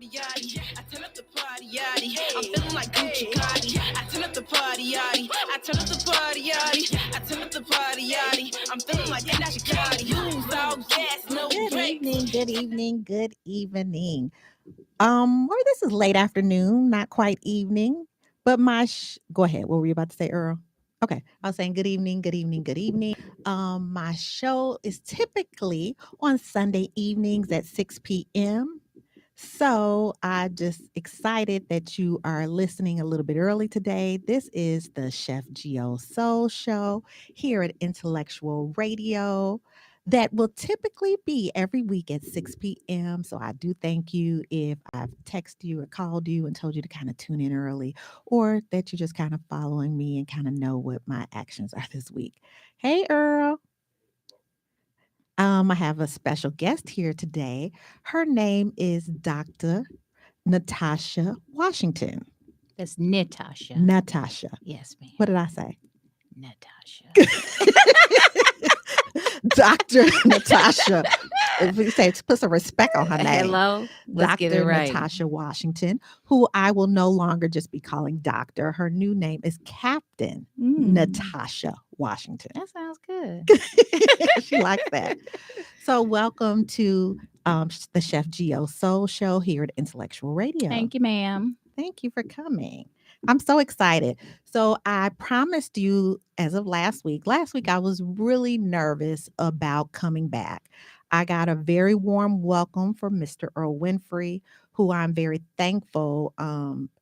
Yachty, I turn up the party, yachty. I'm feeling like Gucci Cardi. I turn up the party, yachty. I turn up the party, yachty. I turn up the party, yachty. I'm feeling like Gucci Cardi. Use all gas, no brakes. Good evening. Or this is late afternoon, not quite evening, but go ahead. What were you about to say, Earl? Okay, I was saying good evening. My show is typically on Sunday evenings at 6 p.m. So I just excited that you are listening a little bit early today. This is the Chef Geo Soul Show here at Intellectual Radio that will typically be every week at 6 p.m. So I do thank you if I've texted you or called you and told you to kind of tune in early, or that you're just kind of following me and kind of know what my actions are this week. Hey, Earl. I have a special guest here today. Her name is Dr. Natasha Washington. That's Natasha. Natasha. Yes, ma'am. What did I say? Natasha. Dr. Natasha. If we say, put some respect on her name. Hello. Let's get it Dr. right. Natasha Washington, who I will no longer just be calling doctor. Her new name is Captain Natasha Washington. That sounds good. She likes that. So welcome to the Chef Geo Soul Show here at Intellectual Radio. Thank you, ma'am. Thank you for coming. I'm so excited. So I promised you as of last week. Last week I was really nervous about coming back. I got a very warm welcome from Mr. Earl Winfrey, who I'm very thankful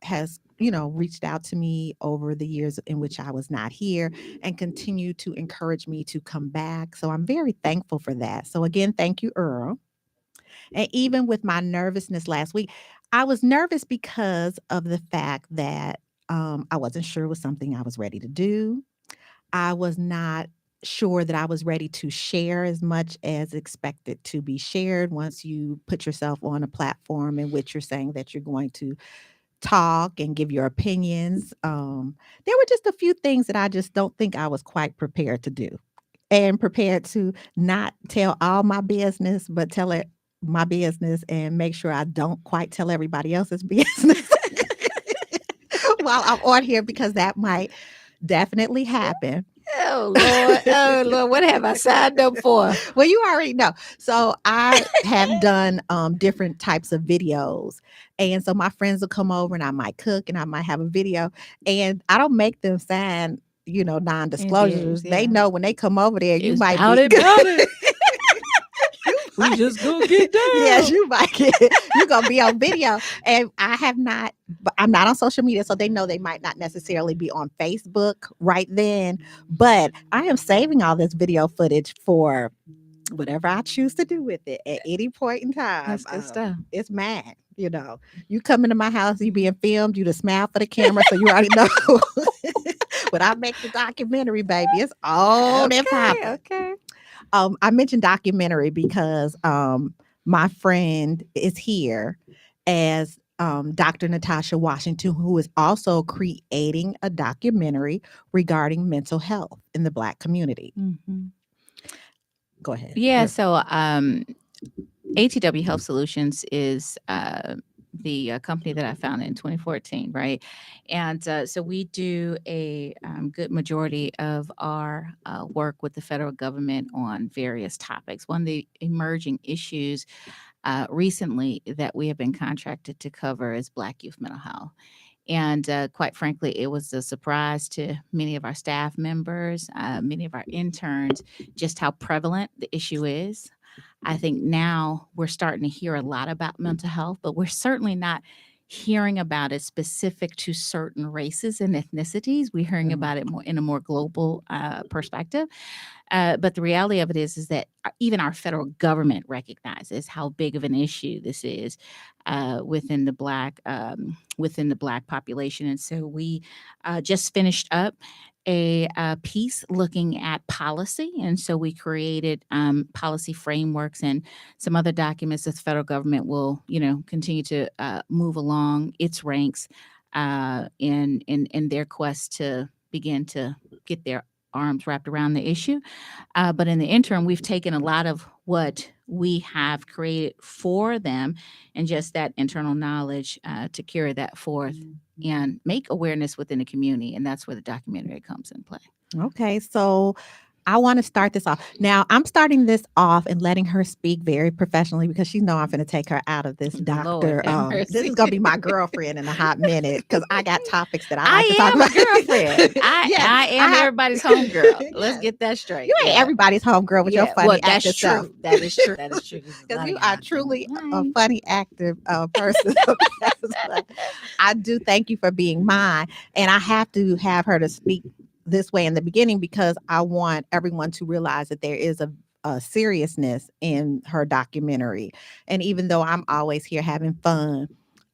has, reached out to me over the years in which I was not here and continued to encourage me to come back. So I'm very thankful for that. So again, thank you, Earl. And even with my nervousness last week, I was nervous because of the fact that I wasn't sure it was something I was ready to do. I was not sure that I was ready to share as much as expected to be shared once you put yourself on a platform in which you're saying that you're going to talk and give your opinions. There were just a few things that I just don't think I was quite prepared to do, and prepared to not tell all my business, but tell it my business and make sure I don't quite tell everybody else's business while I'm on here, because that might definitely happen. Oh, Lord. Oh, Lord. What have I signed up for? Well, you already know. So I have done different types of videos. And so my friends will come over and I might cook and I might have a video. And I don't make them sign, non-disclosures. Yeah. They know when they come over there, you It's might about be it. We just gonna get down. Yes, you're gonna be on video. And I'm not on social media, so they know they might not necessarily be on Facebook right then. But I am saving all this video footage for whatever I choose to do with it at any point in time. That's good stuff. It's mad. You come into my house, you being filmed, you just smile for the camera, so you already know. When I make the documentary, baby, it's on and popping. Okay. I mentioned documentary because my friend is here as Dr. Natasha Washington, who is also creating a documentary regarding mental health in the Black community. Mm-hmm. Go ahead. Yeah. So ATW Health Solutions is the company that I founded in 2014, right? And so we do a good majority of our work with the federal government on various topics. One of the emerging issues recently that we have been contracted to cover is Black youth mental health. And quite frankly, it was a surprise to many of our staff members, many of our interns, just how prevalent the issue is. I think now we're starting to hear a lot about mental health, but we're certainly not hearing about it specific to certain races and ethnicities. We're hearing about it more in a more global perspective. But the reality of it is that even our federal government recognizes how big of an issue this is within the Black population. And so we just finished up a piece looking at policy. And so we created policy frameworks and some other documents that the federal government will, continue to move along its ranks in their quest to begin to get their arms wrapped around the issue. But in the interim, we've taken a lot of what we have created for them, and just that internal knowledge to carry that forth and make awareness within the community. And that's where the documentary comes in play. Okay, so I want to start this off. Now, I'm starting this off and letting her speak very professionally because she know I'm going to take her out of this doctor. Lord have This mercy. is going to be my girlfriend in a hot minute because I got topics that I like to talk I am about. a girlfriend. I am have- everybody's homegirl. Let's Yes. get that straight. You ain't everybody's homegirl with your funny well, active that's true. self. That is true. That is true. Because you are truly a funny, active person. But I do thank you for being mine. And I have to have her to speak this way in the beginning because I want everyone to realize that there is a seriousness in her documentary. And even though I'm always here having fun,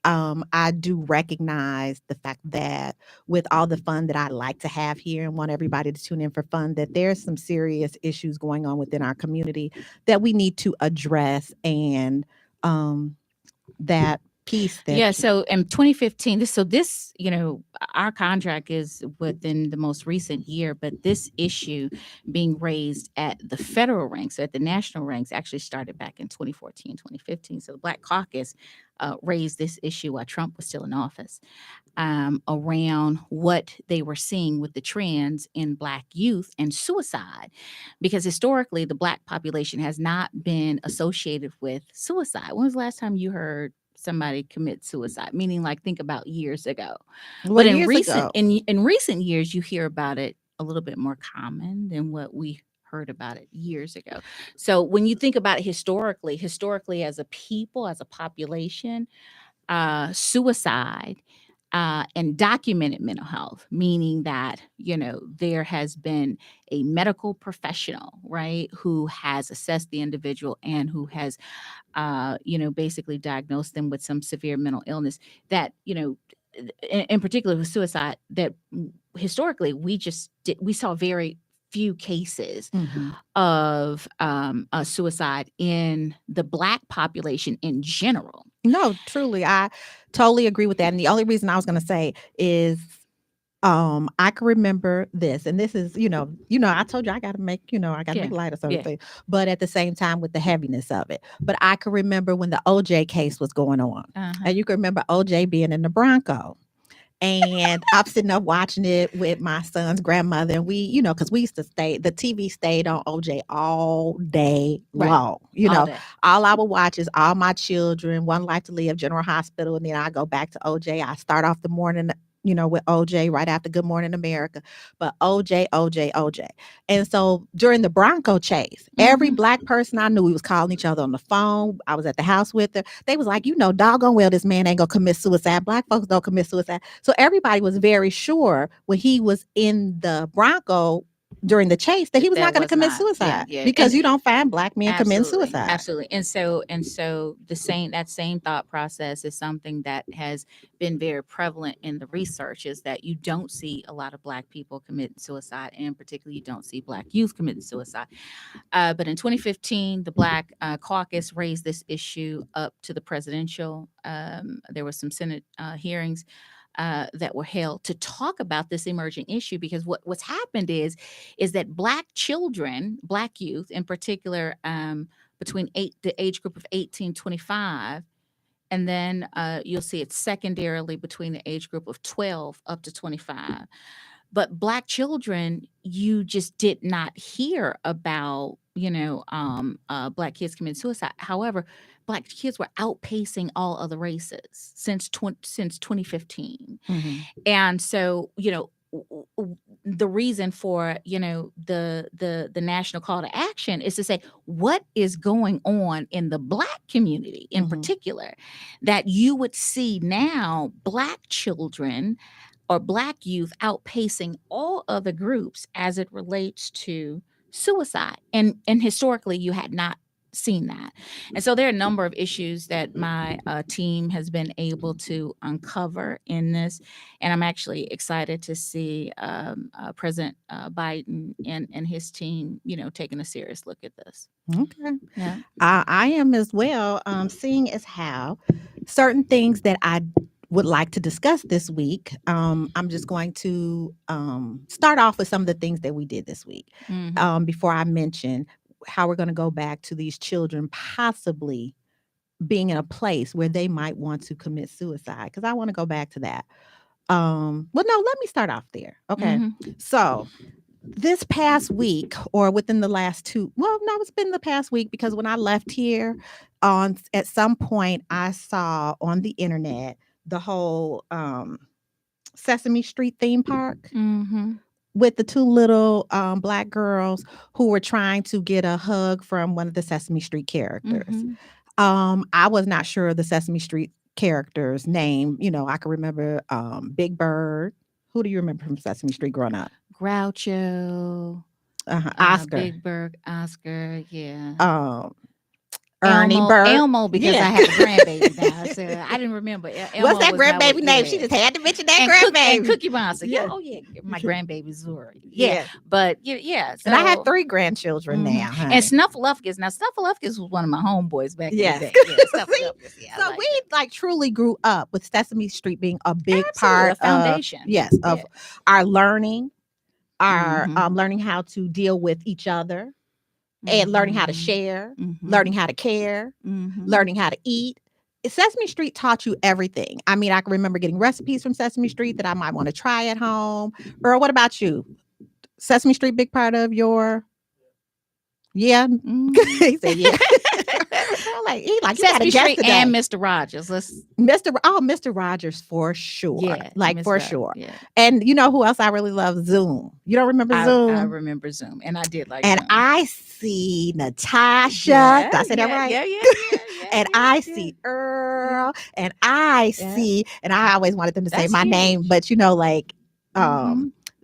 I do recognize the fact that with all the fun that I like to have here and want everybody to tune in for fun, that there's some serious issues going on within our community that we need to address, and that piece that So in 2015, this, our contract is within the most recent year, but this issue being raised at the federal ranks, at the national ranks, actually started back in 2014, 2015. So the Black Caucus raised this issue while Trump was still in office, around what they were seeing with the trends in Black youth and suicide, because historically the Black population has not been associated with suicide. When was the last time you heard somebody commit suicide? Meaning, like, think about years ago. But in recent years, you hear about it a little bit more common than what we heard about it years ago. So when you think about it historically as a people, as a population, suicide and documented mental health, meaning that, there has been a medical professional, right, who has assessed the individual and who has, basically diagnosed them with some severe mental illness that, in particular with suicide, that historically we saw very few cases of suicide in the Black population in general. No, truly, I totally agree with that. And the only reason I was going to say is, I can remember this, and this is, I told you I got to make, I got to make light of something, but at the same time with the heaviness of it. But I can remember when the OJ case was going on, and you can remember OJ being in the Bronco. And I'm sitting up watching it with my son's grandmother. And we, because we used to the TV stayed on OJ all day long. All I would watch is All My Children, One Life to Live, General Hospital. And then I go back to OJ. I start off the morning, with OJ right after Good Morning America. But OJ. And so during the Bronco chase, every Black person I knew, we was calling each other on the phone. I was at the house with her. They was like, doggone well, this man ain't gonna commit suicide. Black folks don't commit suicide. So everybody was very sure when he was in the Bronco during the chase that he was not going to commit suicide because you don't find Black men committing suicide. Absolutely. And so that same thought process is something that has been very prevalent in the research, is that you don't see a lot of Black people committing suicide, and particularly you don't see Black youth committing suicide. But in 2015, the Black Caucus raised this issue up to the presidential. There were some Senate hearings that were held to talk about this emerging issue, because what's happened is that Black children, Black youth in particular, between the age group of 18 to 25, and then you'll see it secondarily between the age group of 12 up to 25. But Black children, you just did not hear about, Black kids committing suicide. However, Black kids were outpacing all other races since 2015. And so, the reason for, the national call to action is to say, what is going on in the Black community in particular, that you would see now Black children or Black youth outpacing all other groups as it relates to suicide. And historically, you had not seen that. And so there are a number of issues that my team has been able to uncover in this. And I'm actually excited to see President Biden and his team, taking a serious look at this. Okay. Yeah. I am as well, seeing as how certain things that I would like to discuss this week. I'm just going to start off with some of the things that we did this week before I mention. how we're going to go back to these children possibly being in a place where they might want to commit suicide, because I want to go back to that. Well, no, let me start off there. Okay. So this past week, or within the last well, no, it's been the past week, because when I left here, at some point I saw on the internet the whole Sesame Street theme park with the two little black girls who were trying to get a hug from one of the Sesame Street characters. I was not sure of the Sesame Street character's name. You know, I can remember Big Bird. Who do you remember from Sesame Street growing up? Groucho. Oscar. Big Bird. Oscar. Yeah. Ernie Bird. Elmo, because I have a grandbaby now, so I didn't remember. Elmo What's that grandbaby name? She just had to mention that grandbaby. And Cookie Monster. Yeah. Oh yeah, my grandbaby Zuri. Yeah. But yeah. So, and I had 3 grandchildren now. Honey. And Snuffleupagus. Now Snuffleupagus was one of my homeboys back in the day. Yeah, so we like truly grew up with Sesame Street being a big part of foundation. Of our learning, our learning how to deal with each other. And learning how to share, learning how to care, learning how to eat. Sesame Street taught you everything. I mean, I can remember getting recipes from Sesame Street that I might want to try at home. Earl, what about you? Sesame Street, big part of your... Yeah. He said, yeah. He Sesame Street and Mr. Rogers. Mr. Rogers for sure. Yeah, for sure. Yeah. And you know who else I really love? Zoom. You don't remember Zoom? I remember Zoom, and I did like. And Zoom. I see Natasha. Did I say that right? Yeah. And I see Earl, and I see, and I always wanted them to say my name, but you know, like,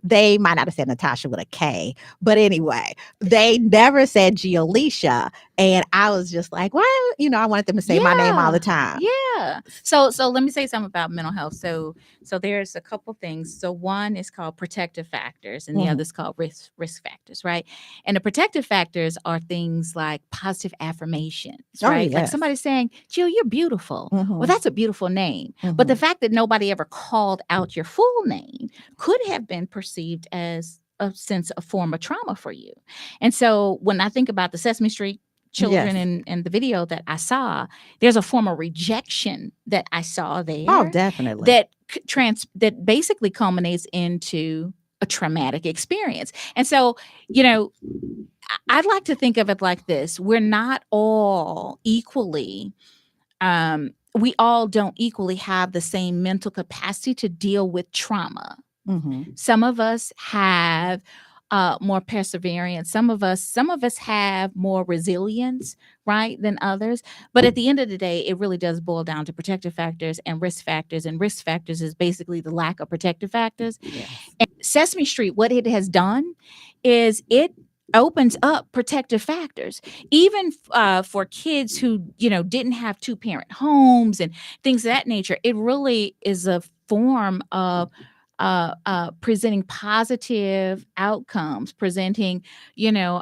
they might not have said Natasha with a K, but anyway, they never said Geolicia. And I was just like, well, you know, I wanted them to say my name all the time. Yeah. So let me say something about mental health. So there's a couple things. So one is called protective factors, and the other is called risk factors, right? And the protective factors are things like positive affirmations, right? Like somebody saying, Jill, you're beautiful. Well, that's a beautiful name. But the fact that nobody ever called out your full name could have been perceived as a form of trauma for you. And so when I think about the Sesame Street children and the video that I saw, there's a form of rejection that I saw there. Oh, definitely. That basically culminates into a traumatic experience. And so, you know, I'd like to think of it like this. We're not all equally, we all don't equally have the same mental capacity to deal with trauma. Some of us have more perseverance. Some of us have more resilience, right, than others. But at the end of the day, it really does boil down to protective factors and risk factors. And risk factors is basically the lack of protective factors. Yes. And Sesame Street, what it has done is it opens up protective factors, even for kids who, you know, didn't have 2-parent homes and things of that nature. It really is a form of presenting positive outcomes, presenting, you know,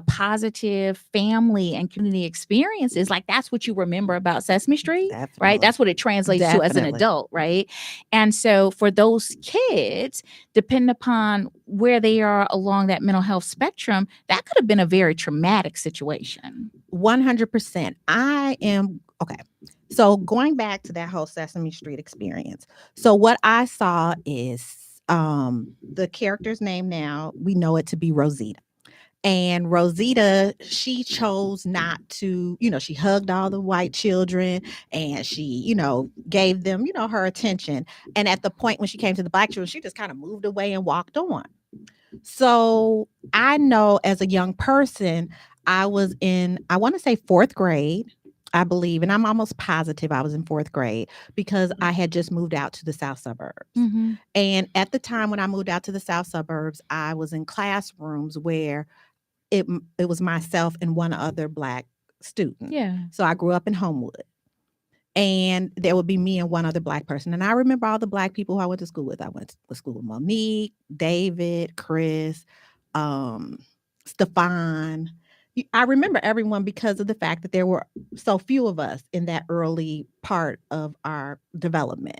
positive family and community experiences. Like that's what you remember about Sesame Street, right? That's what it translates to as an adult, right? And so for those kids, depending upon where they are along that mental health spectrum, that could have been a very traumatic situation. 100%. Okay. So going back to that whole Sesame Street experience. So what I saw is the character's name now, we know it to be Rosita. And Rosita, she chose not to, you know, she hugged all the white children and she, you know, gave them, you know, her attention. And at the point when she came to the black children, she just kind of moved away and walked on. So I know as a young person, I was in, I want to say 4th grade. I believe, and I'm almost positive I was in 4th grade because I had just moved out to the south suburbs. And at the time when I moved out to the south suburbs, I was in classrooms where it was myself and one other black student. Yeah. So I grew up in Homewood. And there would be me and one other black person. And I remember all the black people who I went to school with. I went to school with Monique, David, Chris, Stefan. I remember everyone because of the fact that there were so few of us in that early part of our development.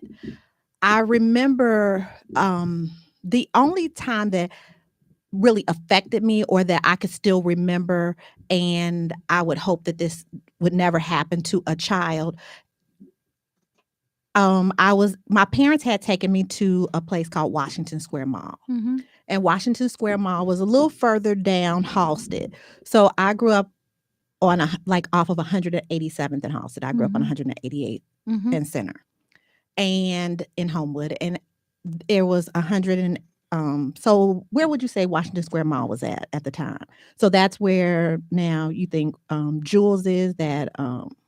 I remember the only time that really affected me or that I could still remember, and I would hope that this would never happen to a child. My parents had taken me to a place called Washington Square Mall. Mm-hmm. And Washington Square Mall was a little further down Halsted. So I grew up on off of 187th and Halsted. I grew up on 188th and Center, and in Homewood. And there was 100 and so where would you say Washington Square Mall was at the time? So that's where now you think Jules is, that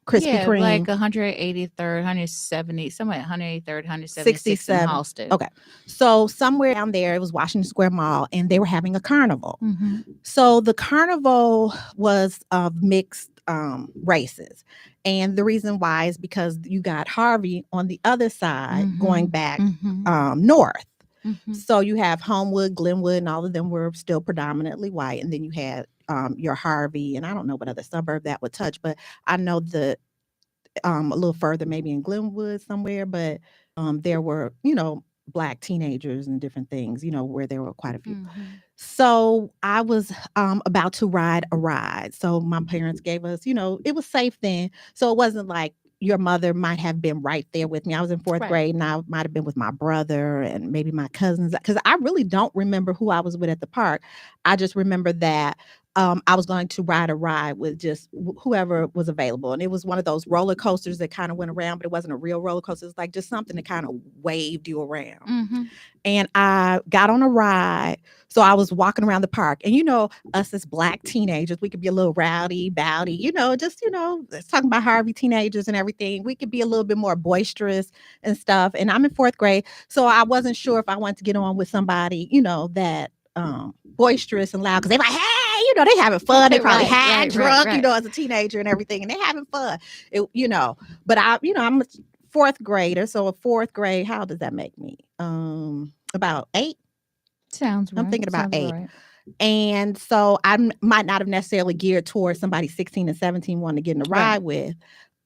Krispy Kreme. Like 183rd, 170, somewhere 183rd, 176th and Halsted. Okay. So somewhere down there, it was Washington Square Mall, and they were having a carnival. So the carnival was of mixed races. And the reason why is because you got Harvey on the other side going back north. So you have Homewood, Glenwood, and all of them were still predominantly white. And then you had your Harvey, and I don't know what other suburb that would touch, but I know a little further, maybe in Glenwood somewhere, but there were, Black teenagers and different things, where there were quite a few. So I was about to ride a ride. So my parents gave us, it was safe then. So it wasn't like your mother might have been right there with me. I was in fourth grade, and I might have been with my brother and maybe my cousins, because I really don't remember who I was with at the park. I just remember that I was going to ride a ride with just whoever was available. And it was one of those roller coasters that kind of went around, but it wasn't a real roller coaster. It was like just something that kind of waved you around. And I got on a ride. So I was walking around the park, and us as Black teenagers, we could be a little rowdy, bowdy, talking about Harvey teenagers and everything. We could be a little bit more boisterous and stuff. And I'm in fourth grade, so I wasn't sure if I wanted to get on with somebody, that boisterous and loud, because they're like, hey, they having fun. They probably had drunk, as a teenager and everything, and they having fun, But I'm a fourth grader, so a fourth grade. How does that make me? About 8. Sounds right. I'm thinking about 8. Right. And so I might not have necessarily geared towards somebody 16 and 17 wanting to get in a ride with.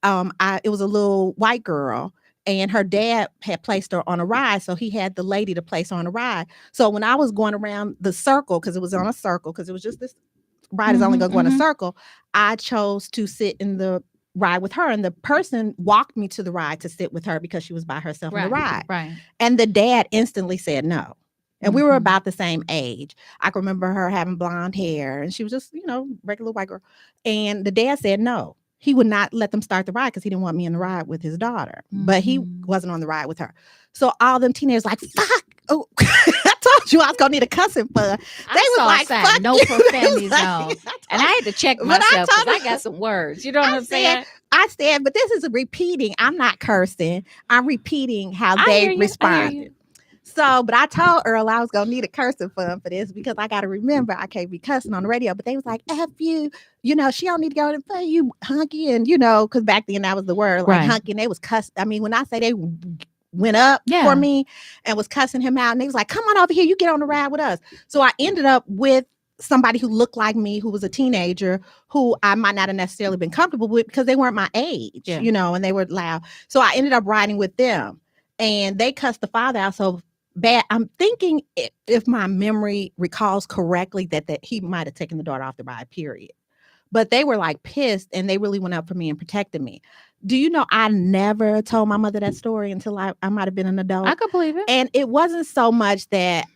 It was a little white girl, and her dad had placed her on a ride. So he had the lady to place her on a ride. So when I was going around the circle, because it was on a circle, because it was just this ride is only going to go in a circle, I chose to sit in the ride with her. And the person walked me to the ride to sit with her because she was by herself in the ride. Right. And the dad instantly said no. And we were about the same age. I can remember her having blonde hair, and she was just, regular white girl. And the dad said no. He would not let them start the ride because he didn't want me in the ride with his daughter. But he wasn't on the ride with her. So all them teenagers like, fuck. Oh, I told you I was going to need a cussing fun. They was like, fuck no you. profanity zone. And I had to check myself because I got some words. You know what I'm saying? I said, but this is repeating. I'm not cursing. I'm repeating how they responded. So, but I told Earl I was going to need a cursing fun for this, because I got to remember I can't be cussing on the radio. But they was like, F you, she don't need to go and play you hunky. And, because back then that was the word, like hunky. And they was cuss. I mean, when I say they went up for me and was cussing him out, and they was like, come on over here, you get on the ride with us. So I ended up with somebody who looked like me, who was a teenager, who I might not have necessarily been comfortable with because they weren't my age, and they were loud. So I ended up riding with them, and they cussed the father out so bad. I'm thinking, if my memory recalls correctly, that he might have taken the daughter off the ride, period. But they were like pissed, and they really went up for me and protected me. Do you know, I never told my mother that story until I might have been an adult. I could believe it. And it wasn't so much that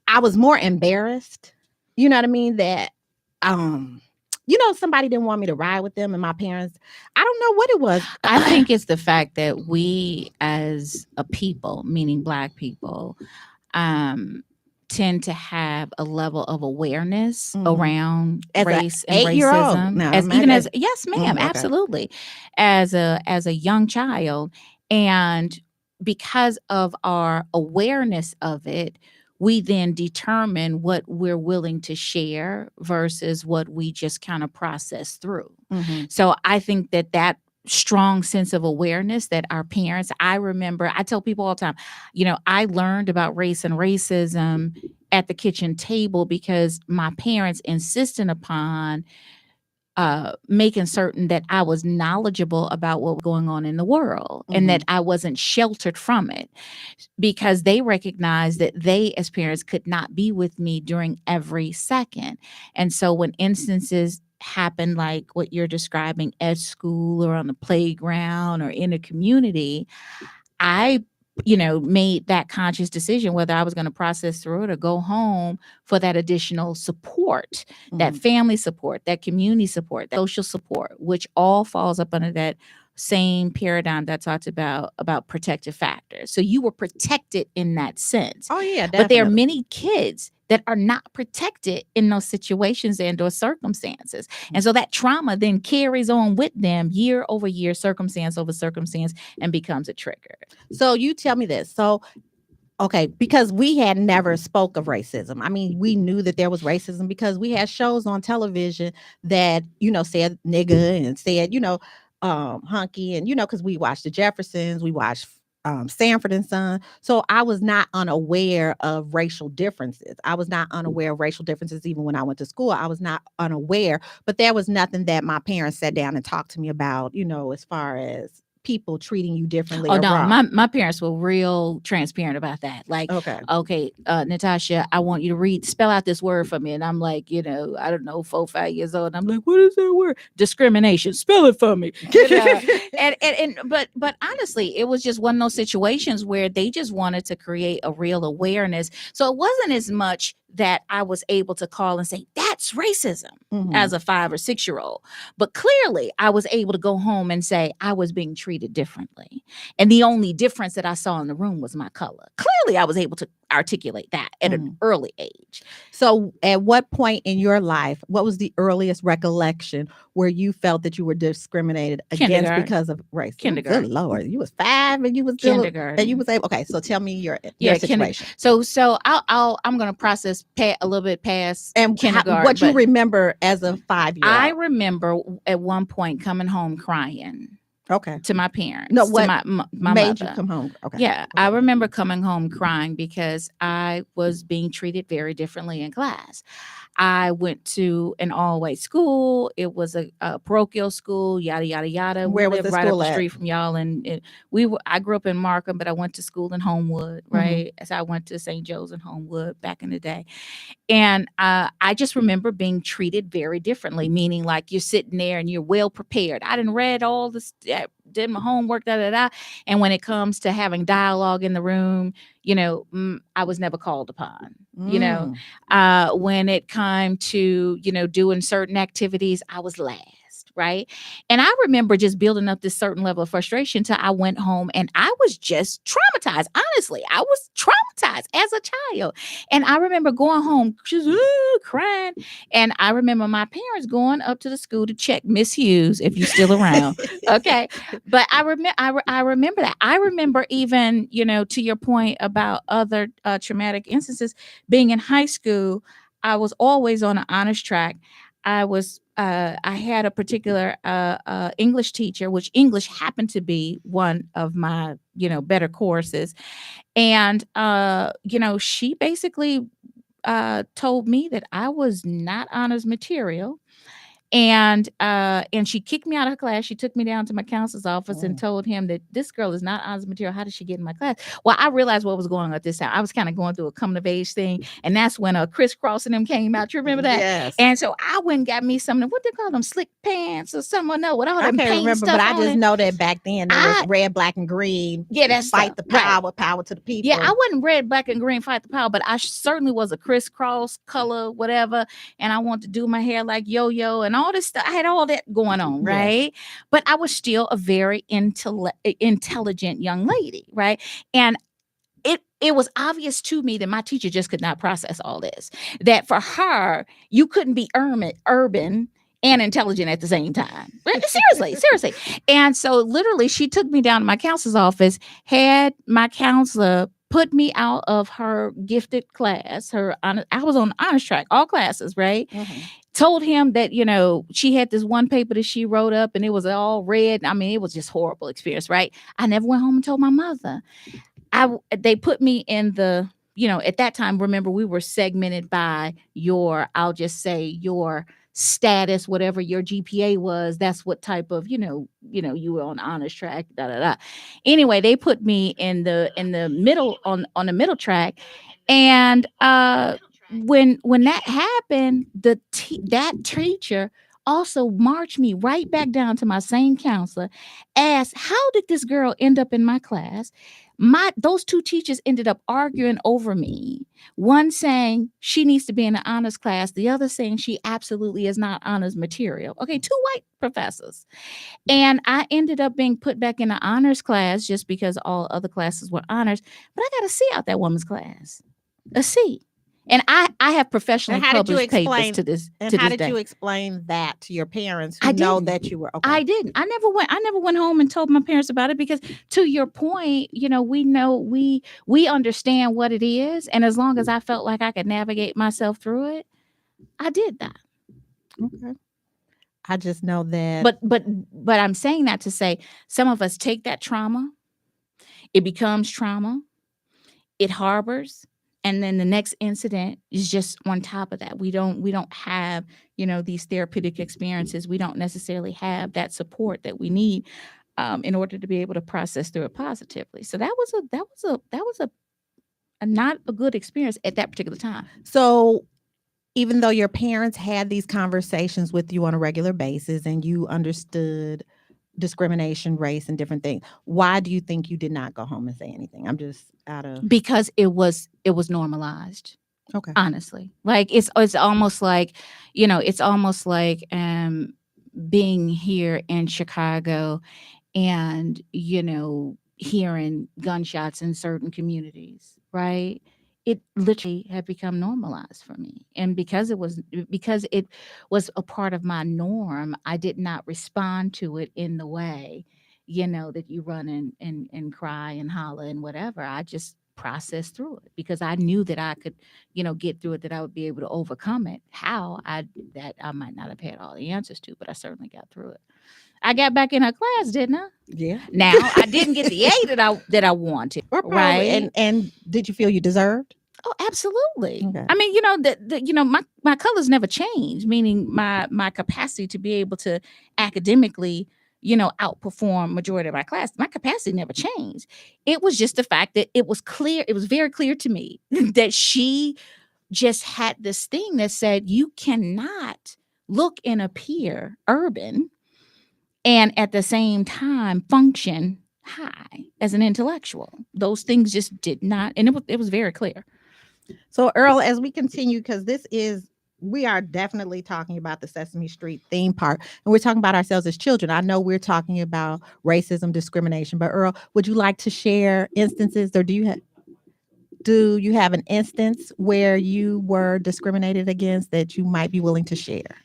I was more embarrassed. You know what I mean? That, somebody didn't want me to ride with them, and my parents, I don't know what it was. I think it's the fact that we as a people, meaning Black people, tend to have a level of awareness around race and racism. Yes, ma'am, absolutely. As a young child. And because of our awareness of it, we then determine what we're willing to share versus what we just kind of process through. So I think that strong sense of awareness that our parents, I remember, I tell people all the time, I learned about race and racism at the kitchen table because my parents insisted upon making certain that I was knowledgeable about what was going on in the world and that I wasn't sheltered from it, because they recognized that they as parents could not be with me during every second. And so when instances happen like what you're describing at school or on the playground or in a community, I made that conscious decision whether I was going to process through it or go home for that additional support, that family support, that community support, that social support, which all falls up under that same paradigm that talks about protective factors. So you were protected in that sense. Oh yeah, definitely. But there are many kids that are not protected in those situations and or circumstances. And so that trauma then carries on with them year over year, circumstance over circumstance, and becomes a trigger. So you tell me this. So, okay, because we had never spoke of racism. I mean, we knew that there was racism because we had shows on television that, said nigga and said, hunky, and, because we watched the Jeffersons, we watched Sanford and Son. So I was not unaware of racial differences. I was not unaware of racial differences even when I went to school. I was not unaware, but there was nothing that my parents sat down and talked to me about, as far as people treating you differently. Oh or no, wrong. my parents were real transparent about that. Like, okay, Natasha, I want you to spell out this word for me. And I'm like, I don't know, 4, 5 years old. And I'm like, what is that word? Discrimination. Spell it for me. But honestly, it was just one of those situations where they just wanted to create a real awareness. So it wasn't as much that I was able to call and say, that's racism as a 5 or 6 year old. But clearly I was able to go home and say I was being treated differently. And the only difference that I saw in the room was my color. Clearly I was able to articulate that at an early age. So at what point in your life, what was the earliest recollection where you felt that you were discriminated against because of race? Kindergarten. Good Lord. You was 5 and you was kindergarten. And you was able. Okay. So tell me your situation. So I'm going to process a little bit past kindergarten. What you remember as a 5-year-old. I remember at one point coming home crying. Okay. To my parents. No, what to my made mother. you come home? Okay. Yeah. I remember coming home crying because I was being treated very differently in class. I went to an all-white school. It was a parochial school, yada, yada, yada. Where we was lived the right school up the at? street from y'all. And I grew up in Markham, but I went to school in Homewood, right? So I went to St. Joe's in Homewood back in the day. And I just remember being treated very differently, meaning like you're sitting there and you're well prepared. I didn't read all this, did my homework, and when it comes to having dialogue in the room, I was never called upon. When it came to doing certain activities, I was last. Right. And I remember just building up this certain level of frustration till I went home and I was just traumatized. Honestly, I was traumatized as a child. And I remember going home just crying. And I remember my parents going up to the school to check Miss Hughes, if you're still around. Okay. But I remember that. I remember even, to your point about other traumatic instances, being in high school, I was always on an honors track. I had a particular English teacher, which English happened to be one of my, better courses. And, she basically told me that I was not honors material. And she kicked me out of her class. She took me down to my counselor's office and told him that this girl is not honors material. How did she get in my class? Well, I realized what was going on at this time. I was kind of going through a coming of age thing. And that's when Crisscross and them came out. You remember that? Yes. And so I went and got me some, what they call them, slick pants or something. No, with all I them can't paint remember, stuff but I on just it. know that back then there was red, black, and green. Yeah, that's fight the power, right. Power to the people. Yeah, I wasn't red, black, and green fight the power, but I certainly was a crisscross color, whatever. And I wanted to do my hair like yo-yo and all this stuff. I had all that going on, right? Yes. But I was still a very intelligent young lady, right? And it was obvious to me that my teacher just could not process all this. That for her, you couldn't be urban and intelligent at the same time. Seriously. And so literally she took me down to my counselor's office, had my counselor put me out of her gifted class. I was on honors track, all classes, right? Mm-hmm. Told him that, she had this one paper that she wrote up and it was all red. I mean, it was just horrible experience, right? I never went home and told my mother. They put me in at that time, remember, we were segmented by your status, whatever your GPA was, that's what type of, you were on honors track, da da da. Anyway, they put me in the middle, on the middle track. And when that happened, that teacher also marched me right back down to my same counselor, asked, how did this girl end up in my class? Those two teachers ended up arguing over me. One saying she needs to be in an honors class, the other saying she absolutely is not honors material. Okay, two white professors. And I ended up being put back in an honors class just because all other classes were honors. But I got a C out that woman's class. A C. And I have professionally published papers to this. And to how this did day. you explain that to your parents who know that you were okay? I didn't. I never went home and told my parents about it, because to your point, we understand what it is. And as long as I felt like I could navigate myself through it, I did that. Okay. I just know that. But I'm saying that to say some of us take that trauma, it becomes trauma, it harbors. And then the next incident is just on top of that. We don't have, these therapeutic experiences. We don't necessarily have that support that we need in order to be able to process through it positively. So that was a not a good experience at that particular time. So even though your parents had these conversations with you on a regular basis and you understood discrimination, race, and different things, why do you think you did not go home and say anything? I'm just because it was normalized. Okay. Honestly, like it's almost like, being here in Chicago and, hearing gunshots in certain communities, right? It literally had become normalized for me. And because it was a part of my norm, I did not respond to it in the way, that you run and cry and holler and whatever. I just processed through it because I knew that I could, get through it, that I would be able to overcome it. How I might not have had all the answers to, but I certainly got through it. I got back in her class, didn't I? Yeah. Now I didn't get the A that I wanted, right? And did you feel you deserved? Oh, absolutely. Okay. I mean, my colors never changed, meaning my capacity to be able to academically, outperform majority of my class. My capacity never changed. It was just the fact that it was clear. It was very clear to me that she just had this thing that said you cannot look and appear urban and at the same time function high as an intellectual. Those things just did not, and it was very clear. So Earl, as we continue, because we are definitely talking about the Sesame Street theme park, and we're talking about ourselves as children. I know we're talking about racism, discrimination, but Earl, would you like to share instances, or do you have an instance where you were discriminated against that you might be willing to share?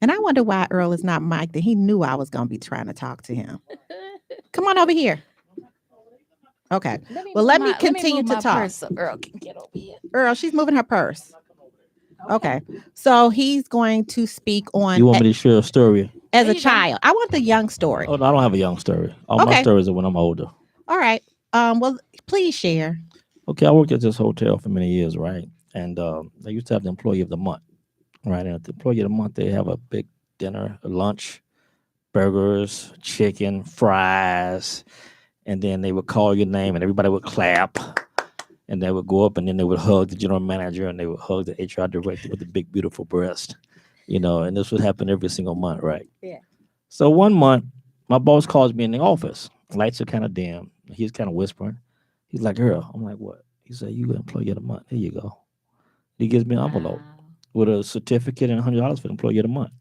And I wonder why Earl is not mic'd, and he knew I was going to be trying to talk to him. Come on over here. Okay. Let me continue to talk. So Earl can get over here. Earl, she's moving her purse. Okay. So he's going to speak on. You want me to share a story? As a child. I want the young story. Oh, no, I don't have a young story. All my stories are when I'm older. All right. Well, please share. Okay. I worked at this hotel for many years, right? And they used to have the employee of the month, right? And at the employee of the month, they have a big dinner, a lunch, burgers, chicken, fries. And then they would call your name and everybody would clap. And they would go up and then they would hug the general manager and they would hug the HR director with the big, beautiful breast. And this would happen every single month, right? Yeah. So one month, my boss calls me in the office. Lights are kind of dim. He's kind of whispering. He's like, Earl. I'm like, what? He said, you employee of the month. Here you go. He gives me an envelope with a certificate and $100 for the employee of the month.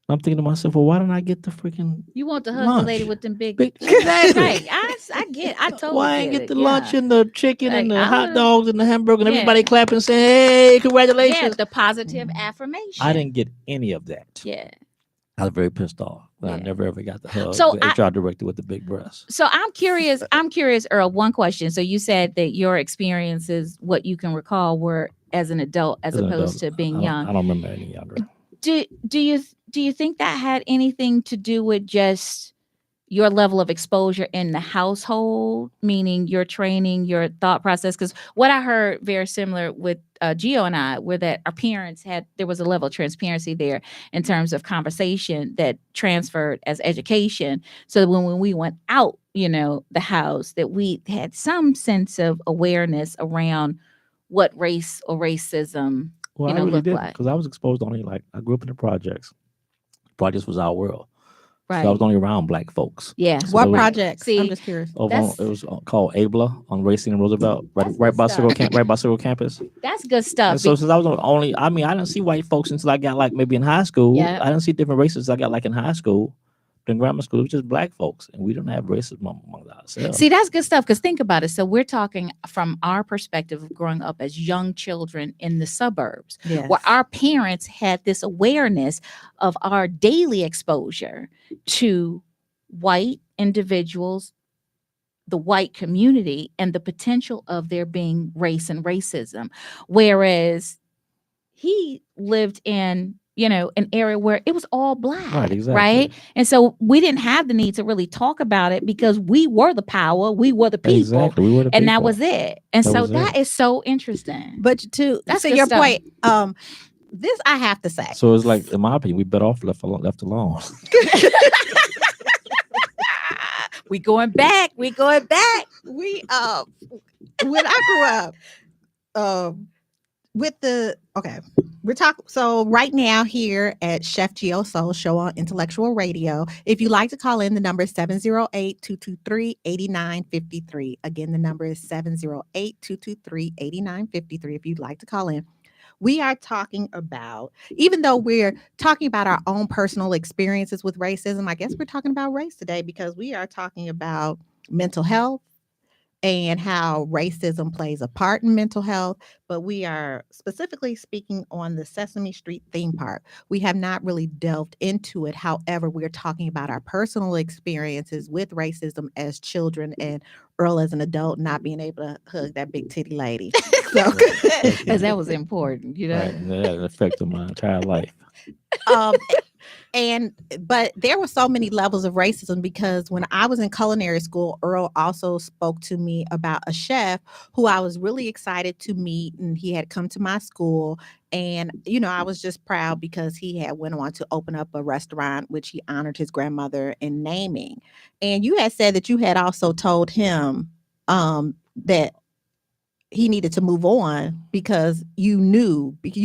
I'm thinking to myself, well, why don't I get the freaking You want to hug lunch? the lady with them big Exactly. Right. I totally Why get ain't get it. the lunch and the chicken and the hot would- dogs and the hamburger and Yeah. everybody clapping and saying, hey, congratulations. Yeah, the positive affirmation. I didn't get any of that. Yeah. I was very pissed off. But I Yeah. never ever got the hug. So the HR director with the big breasts. So I'm curious, Earl, one question. So you said that your experiences, what you can recall, were as an adult as an opposed adult, to being young. I don't remember any younger. Do you think that had anything to do with just, your level of exposure in the household, meaning your training, your thought process. Because what I heard very similar with Geo and I were that our parents there was a level of transparency there in terms of conversation that transferred as education. So that when we went out, the house, that we had some sense of awareness around what race or racism, Well, I really looked didn't like. because I was exposed only I grew up in the projects. Projects was our world. Right. So I was only around black folks. Yeah. So What it was projects? See, I'm just curious. That's- it was called Abla on Racine and Roosevelt, That's right good by stuff. right by Cigar campus. That's good stuff. And so since I was only, I didn't see white folks until I got maybe in high school. Yeah. I didn't see different races until I got in high school. In grammar school, it was just black folks, and we don't have racism among ourselves. See, that's good stuff because think about it. So we're talking from our perspective of growing up as young children in the suburbs, Yes. where our parents had this awareness of our daily exposure to white individuals, the white community, and the potential of there being race and racism. Whereas he lived in an area where it was all black, Right, exactly. right? And so we didn't have the need to really talk about it because we were the power, we were the people, Exactly, we were the and that people. was it. And That so was that it. is so interesting. But to That's to good your stuff. point, this I have to say. So it's like, in my opinion, we better off left alone. we going back. We when I grew up, we're talking. So right now here at Chef Geo Soul Show on Intellectual Radio, if you'd like to call in, the number is 708-223-8953. Again, the number is 708-223-8953. If you'd like to call in. We are talking about, even though we're talking about our own personal experiences with racism, I guess we're talking about race today because we are talking about mental health and how racism plays a part in mental health. But we are specifically speaking on the Sesame Street theme park. We have not really delved into it. However, we're talking about our personal experiences with racism as children and Earl as an adult not being able to hug that big titty lady. So, Because that was important, Right, and that affected my entire life. But there were so many levels of racism because when I was in culinary school, Earl also spoke to me about a chef who I was really excited to meet, and he had come to my school. And, I was just proud because he had went on to open up a restaurant, which he honored his grandmother in naming. And you had said that you had also told him that he needed to move on because you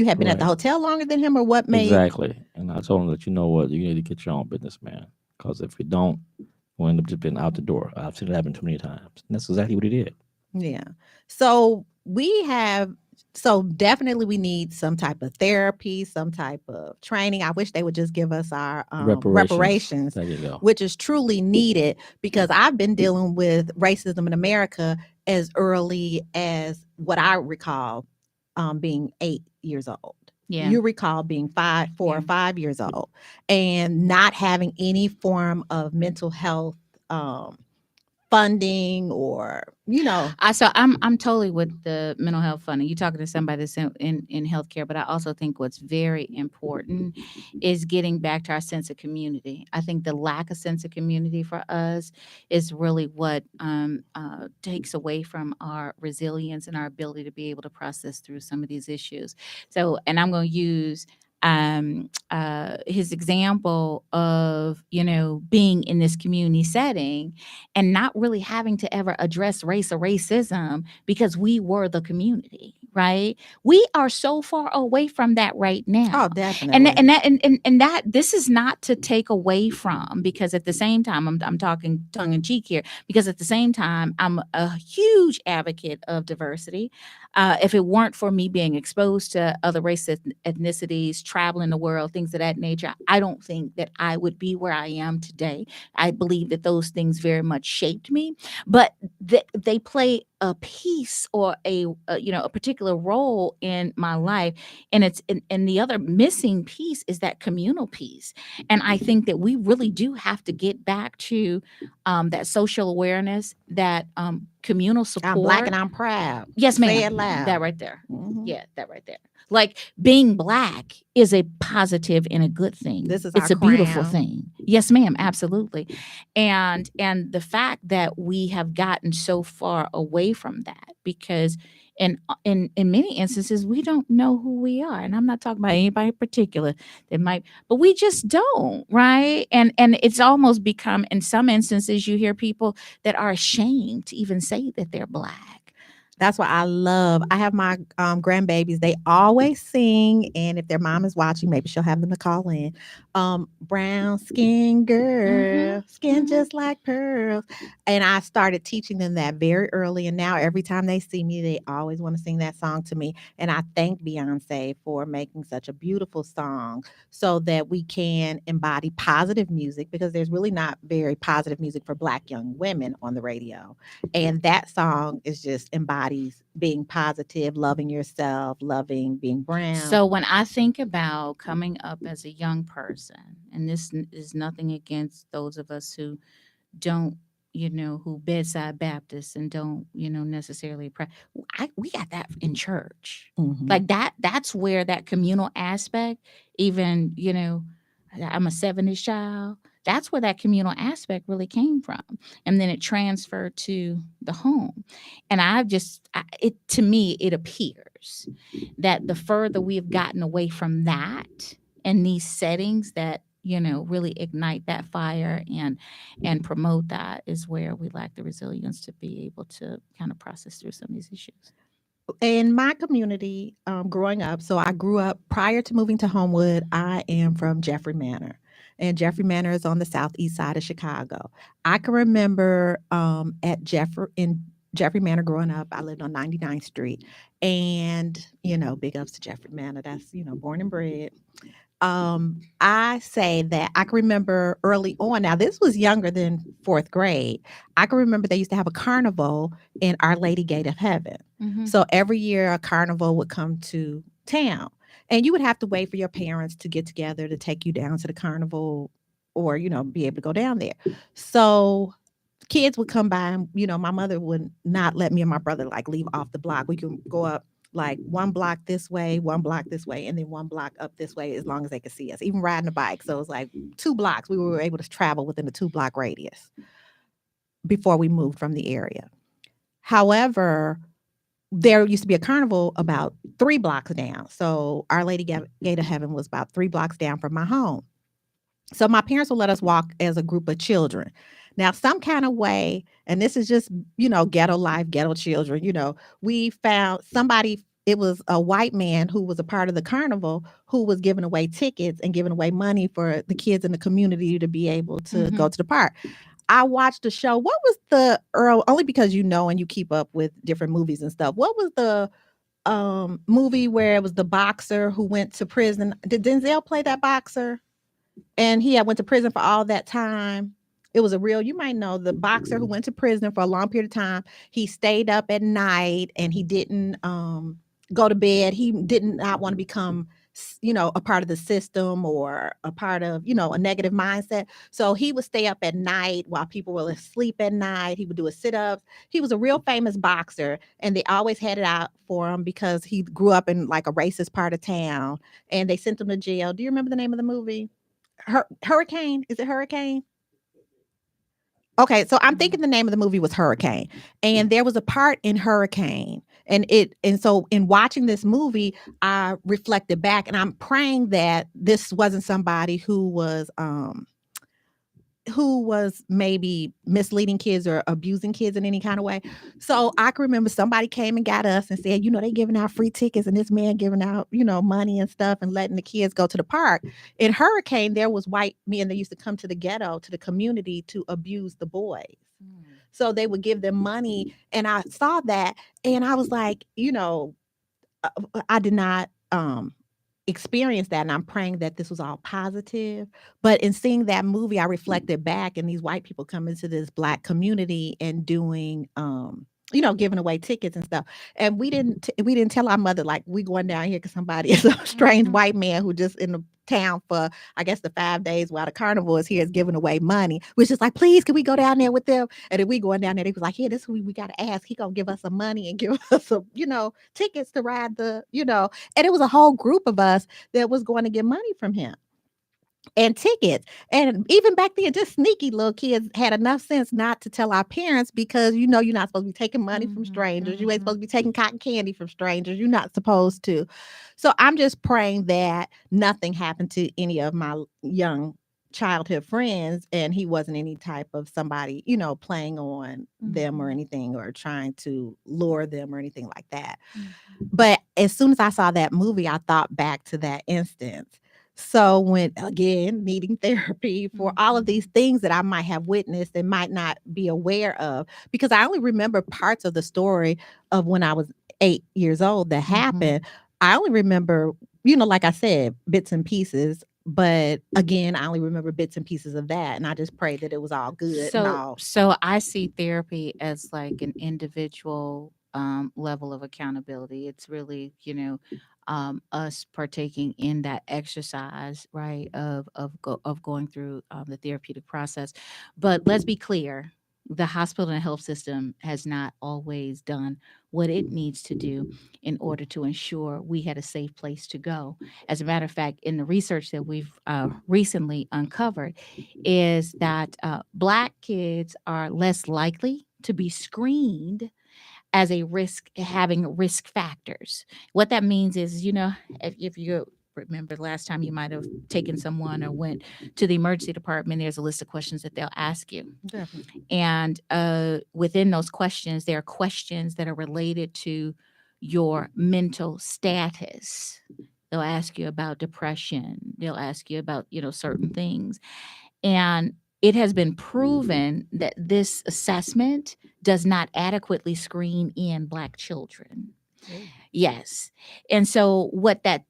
had been at the Right. hotel longer than him, or what made Exactly. And I told him that, you know what, you need to get your own business, man. Because if you don't, we'll end up just being out the door. I've seen it happen too many times. And that's exactly what he did. Yeah. So definitely we need some type of therapy, some type of training. I wish they would just give us our reparations, There you go. which is truly needed because I've been dealing with racism in America as early as what I recall being 8 years old. Yeah. You recall being 4 or 5 years old and not having any form of mental health funding or So I'm totally with the mental health funding. You're talking to somebody that's in healthcare, but I also think what's very important is getting back to our sense of community. I think the lack of sense of community for us is really what takes away from our resilience and our ability to be able to process through some of these issues. So, and I'm going to use his example of being in this community setting and not really having to ever address race or racism because we were the community, right? We are so far away from that right now. Oh, definitely. And that this is not to take away from, because at the same time, I'm talking tongue in cheek here, because at the same time, I'm a huge advocate of diversity. If it weren't for me being exposed to other races, ethnicities, traveling the world, things of that nature, I don't think that I would be where I am today. I believe that those things very much shaped me, but they play a piece or a particular role in my life, and the other missing piece is that communal piece. And I think that we really do have to get back to that social awareness, that communal support. I'm Black and I'm proud. Yes, ma'am. Say it loud. That right there. Mhm. Yeah, that right there. Like being Black is a positive and a good thing. This is it's our a beautiful crown. thing. Yes, ma'am, absolutely. And the fact that we have gotten so far away from that, because in many instances we don't know who we are. And I'm not talking about anybody in particular that might, but we just don't, right? And it's almost become, in some instances you hear people that are ashamed to even say that they're black. That's what I love. I have my grandbabies. They always sing, and if their mom is watching, maybe she'll have them to call in. Brown skin girl, skin just like pearls. And I started teaching them that very early. And now every time they see me, they always want to sing that song to me. And I thank Beyonce for making such a beautiful song so that we can embody positive music, because there's really not very positive music for Black young women on the radio. And that song is just embodies being positive, loving yourself, loving being brown. So when I think about coming up as a young person, and this is nothing against those of us who don't, who bedside Baptists and don't, necessarily pray. We got that in church. Mhm. Like that's where that communal aspect, even, I'm a 70s child. That's where that communal aspect really came from. And then it transferred to the home. And to me, it appears that the further we have gotten away from that and these settings that, really ignite that fire and promote that, is where we lack the resilience to be able to kind of process through some of these issues. In my community, growing up, so I grew up prior to moving to Homewood. I am from Jeffrey Manor, and Jeffrey Manor is on the southeast side of Chicago. I can remember in Jeffrey Manor growing up. I lived on 99th Street, and big ups to Jeffrey Manor. That's born and bred. I say that I can remember early on. Now, this was younger than fourth grade. I can remember they used to have a carnival in Our Lady Gate of Heaven. Mm-hmm. So every year a carnival would come to town, and you would have to wait for your parents to get together to take you down to the carnival, or, be able to go down there. So kids would come by, and, my mother would not let me and my brother leave off the block. We could go up like one block this way, and then one block up this way, as long as they could see us, even riding a bike. So it was like 2 blocks. We were able to travel within a 2-block radius before we moved from the area. However, there used to be a carnival about 3 blocks down. So Our Lady Gate of Heaven was about 3 blocks down from my home. So my parents would let us walk as a group of children. Now, some kind of way, and this is just, ghetto life, ghetto children, we found somebody. It was a white man who was a part of the carnival who was giving away tickets and giving away money for the kids in the community to be able to go to the park. I watched the show. What was the only because and you keep up with different movies and stuff. What was the movie where it was the boxer who went to prison? Did Denzel play that boxer? And he went to prison for all that time. It was you might know, the boxer who went to prison for a long period of time. He stayed up at night and he didn't go to bed. He did not want to become, a part of the system or a part of, a negative mindset. So he would stay up at night while people were asleep at night. He would do a sit-ups. He was a real famous boxer, and they always had it out for him because he grew up in like a racist part of town, and they sent him to jail. Do you remember the name of the movie? Hurricane? Is it Hurricane? Okay, so I'm thinking the name of the movie was Hurricane, and there was a part in Hurricane, and so in watching this movie, I reflected back, and I'm praying that this wasn't somebody who was maybe misleading kids or abusing kids in any kind of way. So I can remember somebody came and got us and said, they giving out free tickets, and this man giving out, money and stuff and letting the kids go to the park. In Hurricane, there was white men that used to come to the ghetto, to the community, to abuse the boys. So they would give them money. And I saw that, and I was like, I did not experienced that, and I'm praying that this was all positive. But in seeing that movie, I reflected back, and these white people come into this Black community and doing giving away tickets and stuff. And we didn't tell our mother, like, we going down here because somebody is a strange white man who just in the town for, I guess, the 5 days while the carnival is here, is giving away money. We're just like, please, can we go down there with them? And then we going down there, they was like, yeah, this is who we got to ask. He gonna give us some money and give us some, tickets to ride and it was a whole group of us that was going to get money from him. and tickets. And even back then, just sneaky little kids had enough sense not to tell our parents because you're not supposed to be taking money from strangers. You ain't supposed to be taking cotton candy from strangers. You're not supposed to. So I'm just praying that nothing happened to any of my young childhood friends and he wasn't any type of somebody, playing on them or anything or trying to lure them or anything like that. But as soon as I saw that movie, I thought back to that instance. So when again needing therapy for all of these things that I might have witnessed and might not be aware of, because I only remember parts of the story of when I was 8 years old that happened. I only remember, like I said, bits and pieces. But again, I only remember bits and pieces of that. And I just pray that it was all good and all. So I see therapy as like an individual level of accountability. It's really, us partaking in that exercise, right, of going through the therapeutic process. But let's be clear, the hospital and health system has not always done what it needs to do in order to ensure we had a safe place to go. As a matter of fact, in the research that we've recently uncovered, is that Black kids are less likely to be screened as a risk, having risk factors. What that means is, if you remember last time you might have taken someone or went to the emergency department, there's a list of questions that they'll ask you. Definitely. And within those questions, there are questions that are related to your mental status. They'll ask you about depression. They'll ask you about, certain things. And it has been proven that this assessment does not adequately screen in Black children. Yes. And so what that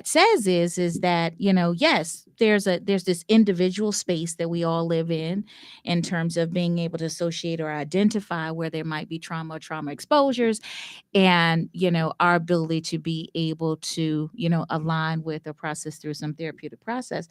says is that, yes, there's this individual space that we all live in terms of being able to associate or identify where there might be trauma exposures and, our ability to be able to, align with or process through some therapeutic process.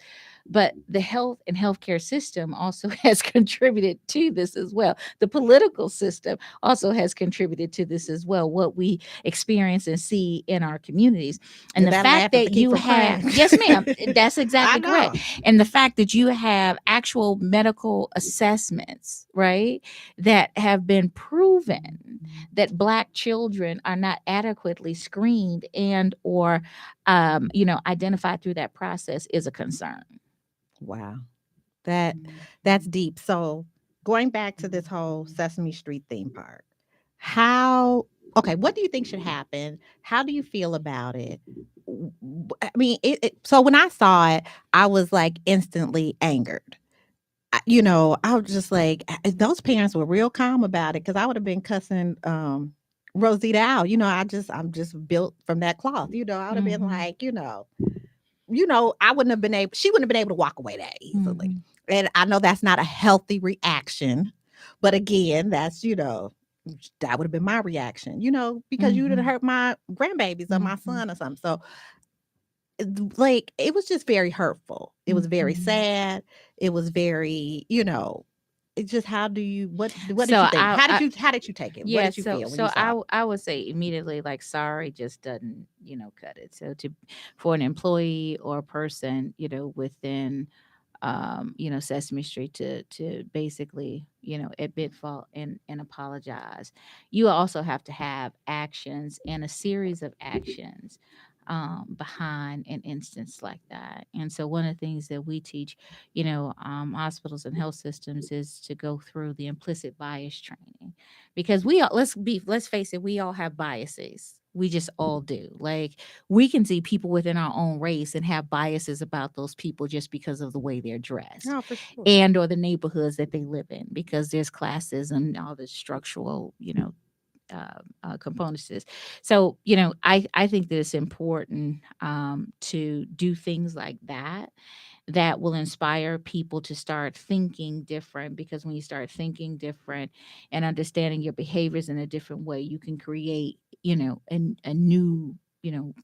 But the health and healthcare system also has contributed to this as well. The political system also has contributed to this as well, what we experience and see in our communities. And the fact that you have, yes, ma'am, that's exactly correct. And the fact that you have actual medical assessments, right, that have been proven that Black children are not adequately screened and or, identified through that process is a concern. Wow. That's deep. So going back to this whole Sesame Street theme park, what do you think should happen? How do you feel about it? I mean, so when I saw it, I was like instantly angered. I was just like, those parents were real calm about it because I would have been cussing Rosita out. I'm just built from that cloth. I would have been like, I wouldn't have been able, she wouldn't have been able to walk away that easily. And I know that's not a healthy reaction. But again, that's, that would have been my reaction, because you would have hurt my grandbabies or my son or something. So like, it was just very hurtful. It was very sad. It was very, it's just, what did you think? How did you take it? Yeah, what did you feel when you saw it? I would say immediately, like, sorry just doesn't, cut it. So for an employee or a person, within Sesame Street to basically, admit fault and apologize. You also have to have actions and a series of actions behind an instance like that. And so one of the things that we teach, hospitals and health systems is to go through the implicit bias training, because let's face it, we all have biases. We just all do. Like, we can see people within our own race and have biases about those people just because of the way they're dressed, For sure. and or the neighborhoods that they live in, because there's classism and all the structural, components to this. So, I think that it's important to do things like that will inspire people to start thinking different, because when you start thinking different and understanding your behaviors in a different way, you can create, a new,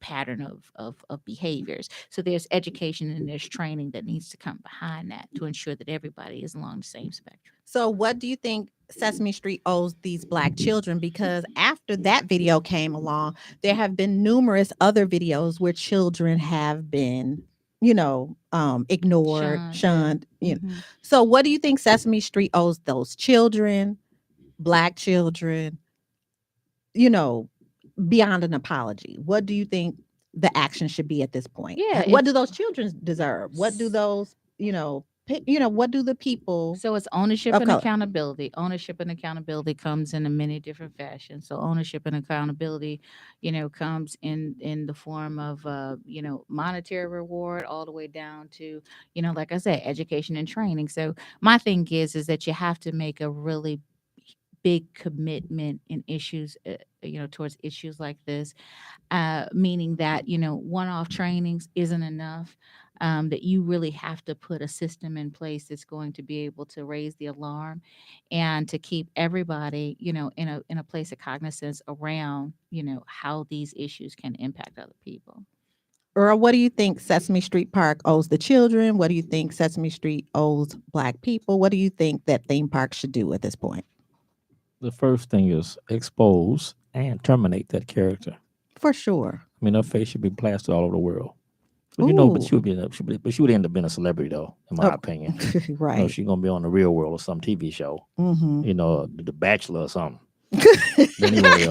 pattern of behaviors. So there's education and there's training that needs to come behind that to ensure that everybody is along the same spectrum. So what do you think Sesame Street owes these Black children? Because after that video came along, there have been numerous other videos where children have been ignored, Shunned, yeah. shunned. Hmm. So what do you think Sesame Street owes those children, black children, you know, beyond an apology? What do you think the action should be at this point? Yeah, What do it's those children deserve? What do those, what do the people so it's ownership of and color? accountability. Ownership and accountability comes in a many different fashions. So ownership and accountability, comes in the form of monetary reward all the way down to, like I said, education and training. So my thing is that you have to make a really big commitment in issues, towards issues like this, meaning that one-off trainings isn't enough. That you really have to put a system in place that's going to be able to raise the alarm and to keep everybody, in a place of cognizance around, how these issues can impact other people. Or what do you think Sesame Street Park owes the children? What do you think Sesame Street owes black people? What do you think that theme park should do at this point? The first thing is expose and terminate that character. For sure. I mean, her face should be plastered all over the world. But but Ooh. she would end up being a celebrity though, in my opinion. Right. She's gonna be on the Real World or some TV show. Mm-hmm. The Bachelor or something. Anyway,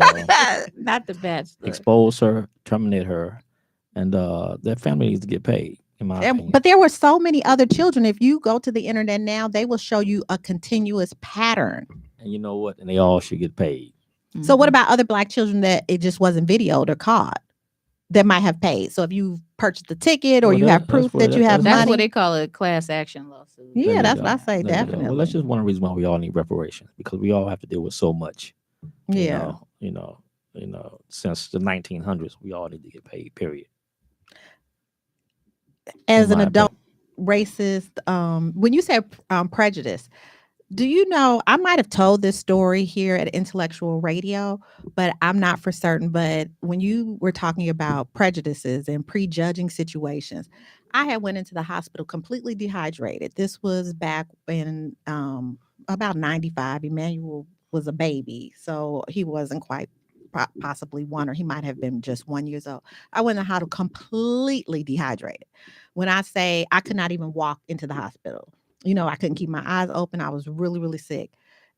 Not the bachelor. expose her, terminate her, and that family needs to get paid. In my opinion. But there were so many other children. If you go to the internet now, they will show you a continuous pattern. And you know what? And they all should get paid. So what about other black children that it just wasn't videoed or caught that might have paid? So if you purchased the ticket or Well, you have proof that you have That's money. what they call a class action lawsuit. Yeah, that's what I say. There you go. Definitely. Well, that's just one reason why we all need reparations, because we all have to deal with so much. Yeah. Since the 1900s, we all need to get paid. Period. As In an my adult racist, when you say prejudice, do you know, I might have told this story here at Intellectual Radio, but I'm not for certain. But when you were talking about prejudices and prejudging situations, I had went into the hospital completely dehydrated. This was back in about 95. Emmanuel was a baby, so he wasn't quite possibly one, or he might have been just 1 year old. I went in the hospital completely dehydrated. When I say I could not even walk into the hospital, I couldn't keep my eyes open. I was really, really sick.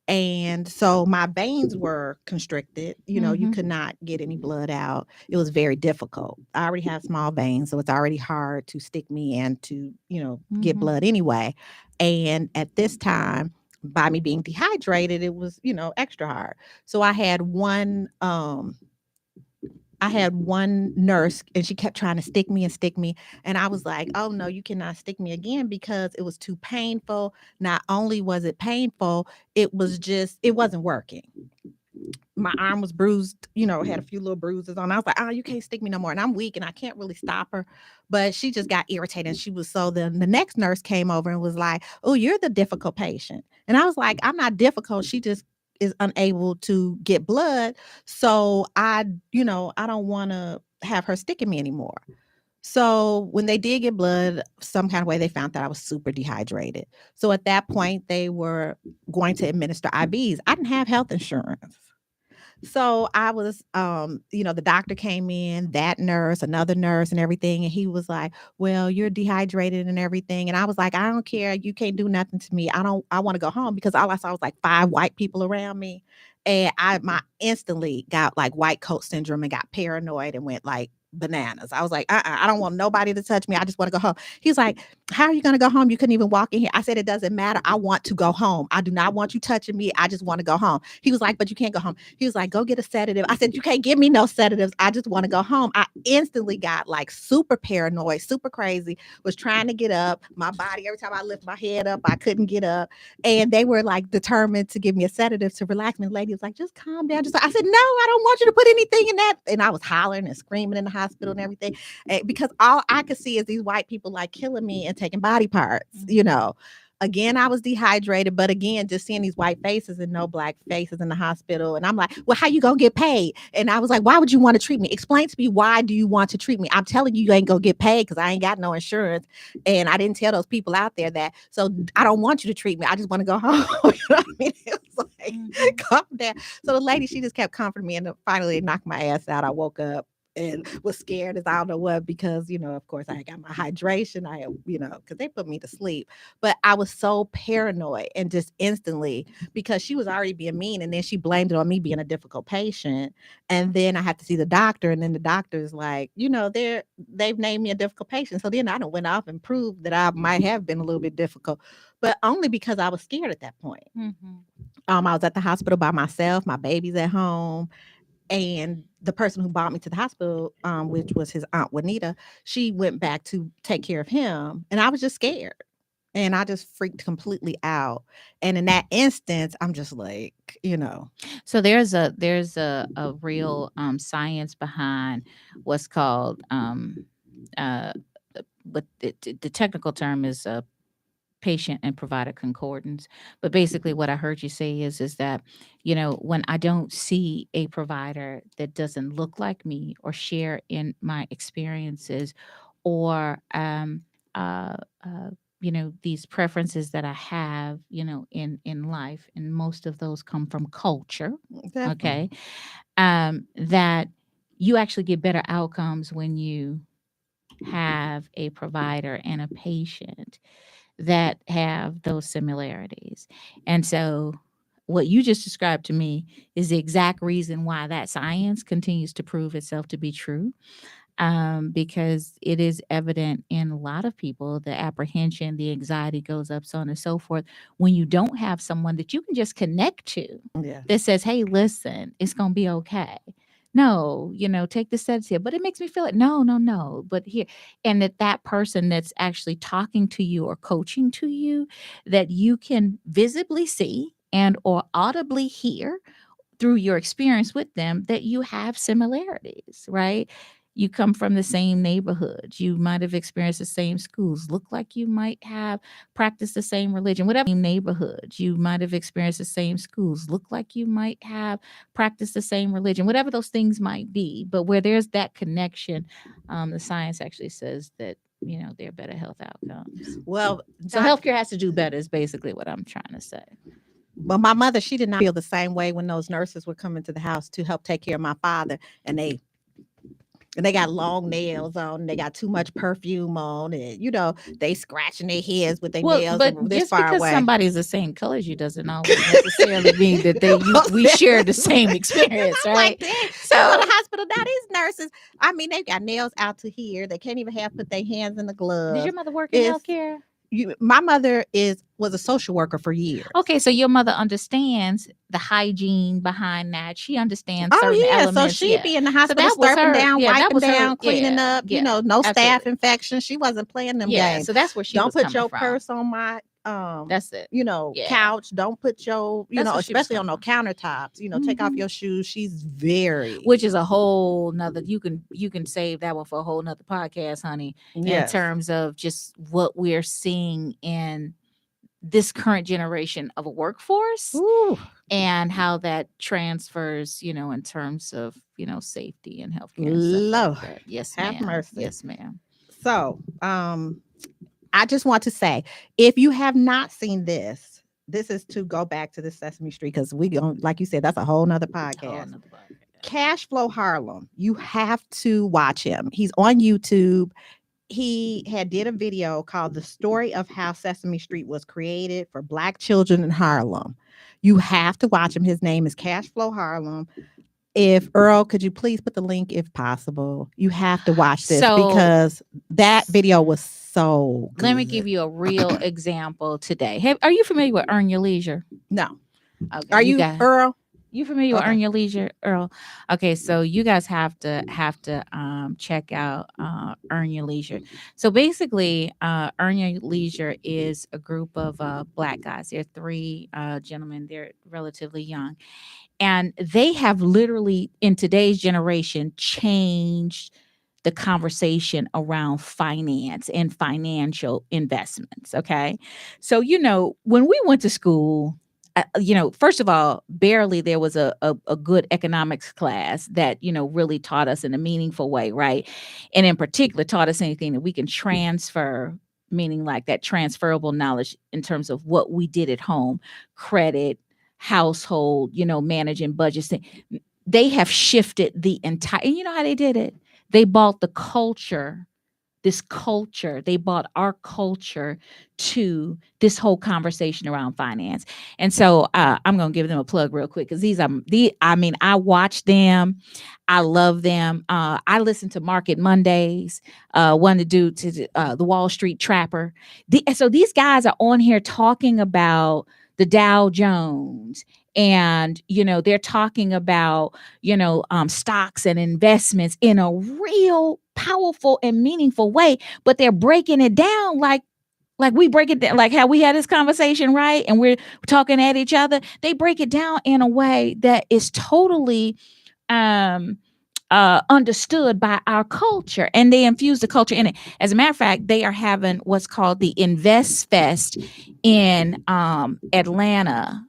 And so my veins were constricted. You could not get any blood out. It was very difficult. I already have small veins, so it's already hard to stick me and to, get blood anyway. And at this time, by me being dehydrated, it was, extra hard. So I had one nurse, and she kept trying to stick me. And I was like, oh no, you cannot stick me again, because it was too painful. Not only was it painful, it wasn't working. My arm was bruised, had a few little bruises on. I was like, oh, you can't stick me no more. And I'm weak and I can't really stop her. But she just got irritated. And then the next nurse came over and was like, oh, you're the difficult patient. And I was like, I'm not difficult. She just is unable to get blood. So I don't want to have her sticking me anymore. So when they did get blood, some kind of way, they found that I was super dehydrated. So at that point, they were going to administer IVs. I didn't have health insurance. So I was, the doctor came in, that nurse, another nurse and everything. And he was like, well, you're dehydrated and everything. And I was like, I don't care. You can't do nothing to me. I want to go home, because all I saw was like 5 white people around me. And I instantly got like white coat syndrome and got paranoid and went like bananas. I was like, I don't want nobody to touch me. I just want to go home. He's like, how are you going to go home? You couldn't even walk in here. I said, it doesn't matter. I want to go home. I do not want you touching me. I just want to go home. He was like, but you can't go home. He was like, go get a sedative. I said, you can't give me no sedatives. I just want to go home. I instantly got like super paranoid, super crazy, was trying to get up. My body, every time I lift my head up, I couldn't get up. And they were like determined to give me a sedative to relax me. The lady was like, just calm down. I said, no, I don't want you to put anything in that. And I was hollering and screaming in the hospital and everything, because all I could see is these white people like killing me and taking body parts. Again, I was dehydrated, but again, just seeing these white faces and no black faces in the hospital. And I'm like, well, how you gonna get paid? And I was like, why would you want to treat me? Explain to me, why do you want to treat me? I'm telling you, you ain't gonna get paid, because I ain't got no insurance. And I didn't tell those people out there that. So I don't want you to treat me. I just want to go home. You know what I mean? It was like, calm down. So the lady, she just kept comforting me, and finally they knocked my ass out. I woke up. and was scared as I don't know what because, of course, I had got my hydration. I had, because they put me to sleep. But I was so paranoid and just instantly because she was already being mean. And then she blamed it on me being a difficult patient. And then I had to see the doctor. And then the doctor's like, they've named me a difficult patient. So then I done went off and proved that I might have been a little bit difficult, but only because I was scared at that point. Mm-hmm. I was at the hospital by myself, my baby's at home. And the person who brought me to the hospital, which was his aunt Juanita, she went back to take care of him. And I was just scared. And I just freaked completely out. And in that instance, I'm just like, So there's a real science behind what's called but the technical term is patient and provider concordance. But basically what I heard you say is that, when I don't see a provider that doesn't look like me or share in my experiences or, these preferences that I have, in life, and most of those come from culture. definitely. Okay. That you actually get better outcomes when you have a provider and a patient that have those similarities. And so what you just described to me is the exact reason why that science continues to prove itself to be true. Because it is evident in a lot of people, the apprehension, the anxiety goes up, so on and so forth. When you don't have someone that you can just connect to Yeah. that says, hey, listen, it's going to be okay. No, take the sedative, but it makes me feel like, no, but here. And that person that's actually talking to you or coaching to you, that you can visibly see and or audibly hear through your experience with them, that you have similarities, right? You come from the same neighborhood. You might have experienced the same schools. Look like you might have practiced the same religion. Whatever neighborhood, you might have experienced the same schools. Look like you might have practiced the same religion. Whatever those things might be, but where there's that connection, the science actually says that there are better health outcomes. Well, So healthcare has to do better is basically what I'm trying to say. But my mother, she did not feel the same way when those nurses were coming to the house to help take care of my father, and they got long nails on. They got too much perfume on, and they scratching their heads with their nails. But and this just far because away. somebody's the same color as you doesn't always necessarily mean that we share the same experience, I'm right? like, dang, so the hospital now, these nurses, I mean, they got nails out to here. They can't even put their hands in the gloves. Did your mother work in healthcare? My mother was a social worker for years. Okay, so your mother understands the hygiene behind that. She understands certain elements. So she'd be in the hospital slurping down, wiping down, cleaning up. No staph infection. She wasn't playing them games. So that's where she don't was put your from. purse on my that's it. Couch. Don't put your especially on no countertops. Take off your shoes. She's which is a whole nother. You can save that one for a whole nother podcast, honey. Yes. In terms of just what we're seeing in this current generation of a workforce. Ooh. And how that transfers, in terms of, safety and healthcare. Lord, like yes, have ma'am. mercy. Yes, ma'am. So, I just want to say, if you have not seen this is to go back to the Sesame Street, because we going, like you said, that's a whole nother podcast. Cash Flow Harlem. You have to watch him. He's on YouTube. He did a video called The Story of How Sesame Street Was Created for Black Children in Harlem. You have to watch him. His name is Cash Flow Harlem. If Earl, could you please put the link if possible? You have to watch this because that video was so good. Let me give you a real example today. Are you familiar with Earn Your Leisure? No. Okay, Are you Earl? You familiar with Earn Your Leisure, Earl? Okay, so you guys have to check out Earn Your Leisure. So basically, Earn Your Leisure is a group of Black guys. They're three gentlemen. They're relatively young. And they have literally, in today's generation, changed the conversation around finance and financial investments. Okay. So, when we went to school, first of all, barely there was a good economics class that, really taught us in a meaningful way. Right. And in particular, taught us anything that we can transfer, meaning like that transferable knowledge in terms of what we did at home, credit, household, managing budgets. They have shifted the entire, and you know how they did it? they bought the culture, this culture. They bought our culture to this whole conversation around finance. And so I'm going to give them a plug real quick because I watch them. I love them. I listen to Market Mondays, one to do to the Wall Street Trapper. So these guys are on here talking about the Dow Jones, and they're talking about stocks and investments in a real powerful and meaningful way, but they're breaking it down like we break it down, like how we had this conversation, right? And we're talking at each other. They break it down in a way that is totally understood by our culture, and they infuse the culture in it. As a matter of fact, they are having what's called the Invest Fest in Atlanta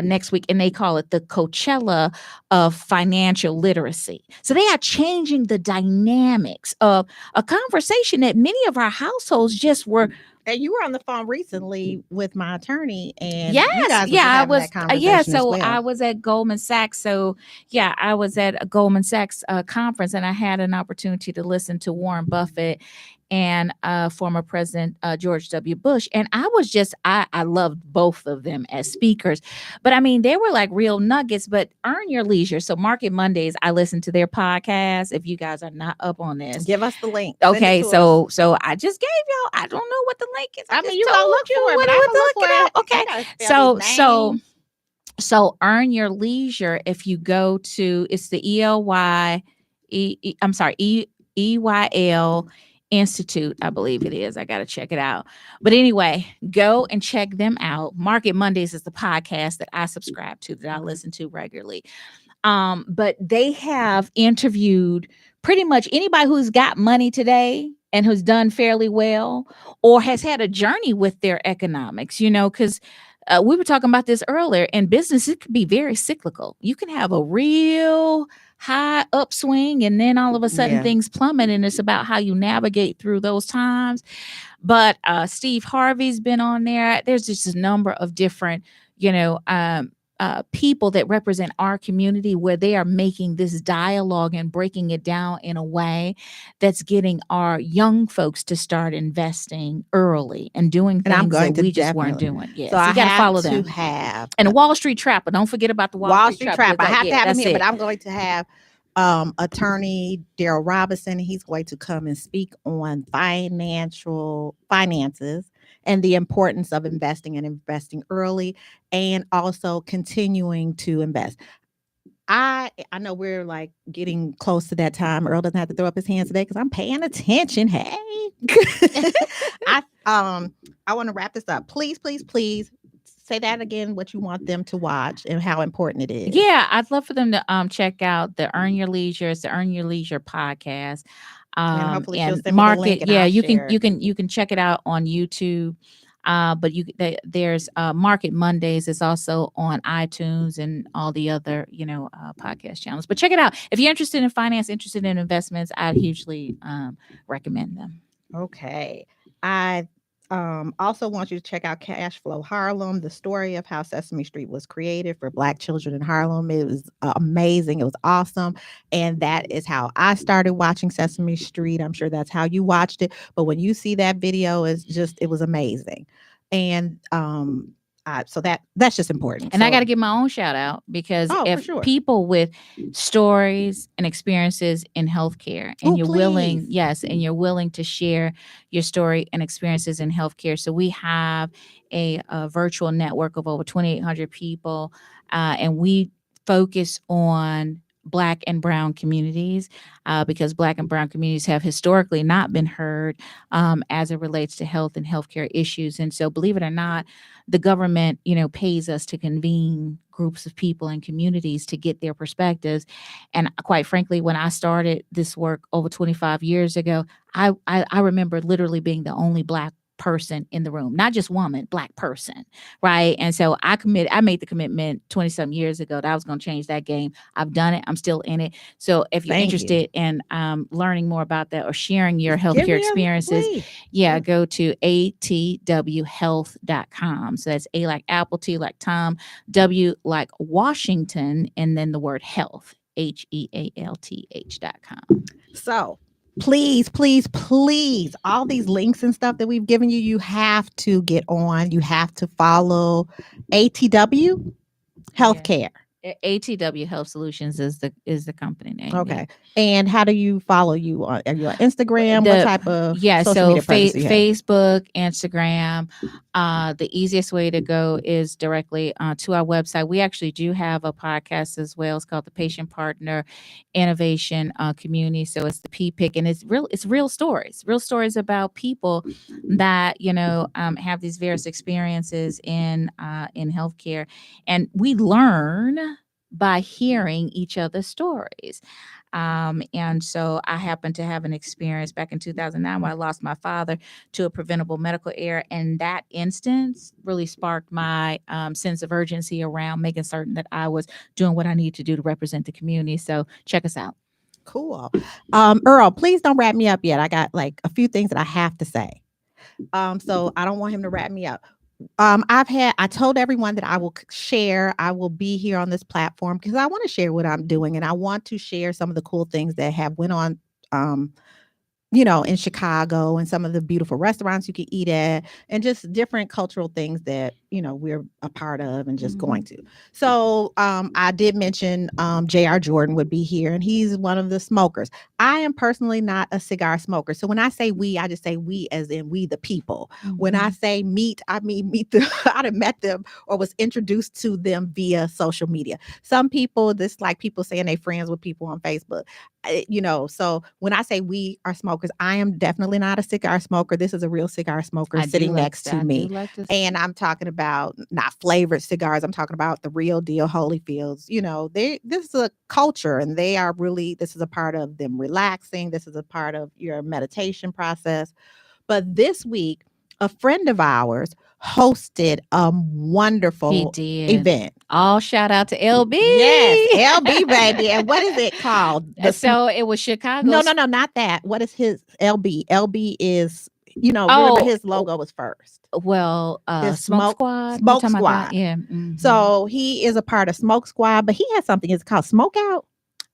next week, and they call it the Coachella of financial literacy. So they are changing the dynamics of a conversation that many of our households just were. And you were on the phone recently with my attorney, and Yes, you guys I was. that conversation So as well. I was at Goldman Sachs. So I was at a Goldman Sachs conference, and I had an opportunity to listen to Warren Buffett and former President George W. Bush, and I loved both of them as speakers. But I mean, they were like real nuggets. But earn your leisure. So Market Mondays, I listen to their podcast. If you guys are not up on this, give us the link. Send okay, it to so us. So I just gave y'all. I don't know what the link is. I mean, you gotta look for it, but I can look for it. Okay, I gotta spell his name. so earn your leisure. If you go to, it's the EYL Institute, I believe it is. I got to check it out. But anyway, go and check them out. Market Mondays is the podcast that I subscribe to, that I listen to regularly. But they have interviewed pretty much anybody who's got money today and who's done fairly well or has had a journey with their economics, because we were talking about this earlier. In business, it could be very cyclical. You can have a real high upswing and then all of a sudden things plummet, and it's about how you navigate through those times. But Steve Harvey's been on there. There's just a number of different, people that represent our community, where they are making this dialogue and breaking it down in a way that's getting our young folks to start investing early and doing things that we just weren't doing. Yeah, so you got to follow them. And the Wall Street Trapper. Don't forget about the Wall Street Trapper. I have to have him here, but I'm going to have attorney Daryl Robinson. He's going to come and speak on finances and the importance of investing and investing early, and also continuing to invest. I know we're like getting close to that time. Earl doesn't have to throw up his hands today because I'm paying attention. Hey, I want to wrap this up. Please say that again, what you want them to watch and how important it is. Yeah, I'd love for them to check out the Earn Your Leisure. It's the Earn Your Leisure podcast. And hopefully she'll send me the Market. link and Yeah, I'll you share you can check it out on YouTube. But there's Market Mondays is also on iTunes and all the other podcast channels. But check it out if you're interested in finance, interested in investments. I'd hugely recommend them. Okay, I also want you to check out Cash Flow Harlem, the story of how Sesame Street was created for Black children in Harlem. It was amazing. It was awesome. And that is how I started watching Sesame Street. I'm sure that's how you watched it. But when you see that video, it was amazing. And so that's just important. And I got to give my own shout out, because if people with stories and experiences in healthcare, and you're willing to share your story and experiences in healthcare. So we have a virtual network of over 2,800 people, and we focus on Black and Brown communities, because Black and Brown communities have historically not been heard as it relates to health and healthcare issues. And so, believe it or not, the government, pays us to convene groups of people and communities to get their perspectives. And quite frankly, when I started this work over 25 years ago, I remember literally being the only Black person in the room, not just woman, Black person, right? And so I made the commitment 20-some years ago that I was going to change that game. I've done it. I'm still in it. So if you're interested in learning more about that or sharing your healthcare experiences, go to atwhealth.com. So that's A like Apple, T like Tom, W like Washington, and then the word health, HEALTH.com. So please, all these links and stuff that we've given you, you have to get on. You have to follow ATW Healthcare. ATW Health Solutions is the company name. Okay. And how do you follow you on? Are you on Instagram? What type of social media presence do you have? Facebook, Instagram. The easiest way to go is directly to our website. We actually do have a podcast as well. It's called the Patient Partner Innovation Community. So it's the PPIC, and it's real stories about people that have these various experiences in healthcare, and we learn by hearing each other's stories. And so I happened to have an experience back in 2009 where I lost my father to a preventable medical error. And that instance really sparked my sense of urgency around making certain that I was doing what I need to do to represent the community. So check us out. Cool. Earl, please don't wrap me up yet. I got like a few things that I have to say. So I don't want him to wrap me up. I told everyone that I will be here on this platform because I want to share what I'm doing, and I want to share some of the cool things that have went on, in Chicago, and some of the beautiful restaurants you can eat at, and just different cultural things that, we're a part of and just going to. So I did mention J.R. Jordan would be here, and he's one of the smokers. I am personally not a cigar smoker. So when I say we, I just say we as in we the people. When I say meet, I mean meet them. I'd have met them or was introduced to them via social media. Some people, this like people saying they friends with people on Facebook. So when I say we are smokers, I am definitely not a cigar smoker. This is a real cigar smoker sitting next to me. And I'm talking about not flavored cigars. I'm talking about the real deal Holyfields. This is a culture, and this is a part of them relaxing. This is a part of your meditation process. But this week, a friend of ours hosted a wonderful event. All shout out to LB. Yes, LB baby. And what is it called? So it was Chicago. No, not that. What is his LB? LB is, remember his logo was first. Well, Smoke Squad. Smoke Squad. Yeah. So he is a part of Smoke Squad, but he has something. It's called Smoke Out.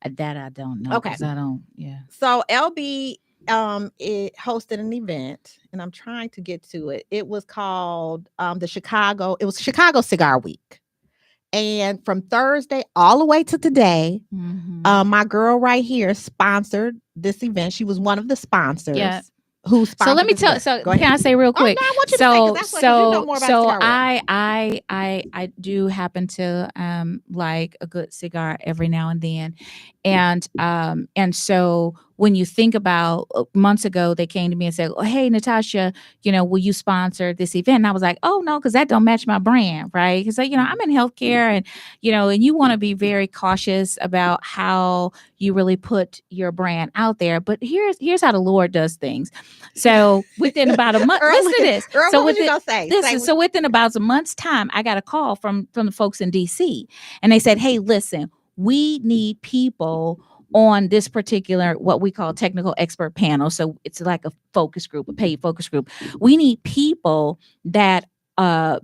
That I don't know. Okay. I don't. Yeah. So LB it hosted an event, and I'm trying to get to it. It was called Chicago Cigar Week. And from Thursday all the way to today, my girl right here sponsored this event. She was one of the sponsors. Yeah. Who sponsored? So let me tell. So can I say real quick? Oh, no, I want you to say, 'cause that's like, you know more about cigar world. I do happen to like a good cigar every now and then, and so when you think about months ago, they came to me and said, "Oh, hey, Natasha, will you sponsor this event?" And I was like, "Oh no, because that don't match my brand, right?" Because I'm in healthcare, and and you want to be very cautious about how you really put your brand out there. But here's how the Lord does things. So within about a month, listen to this. Girl, so what you gonna say? So within about a month's time, I got a call from the folks in DC, and they said, "Hey, listen, we need people on this particular, what we call technical expert panel." So it's like a focus group, a paid focus group. We need people that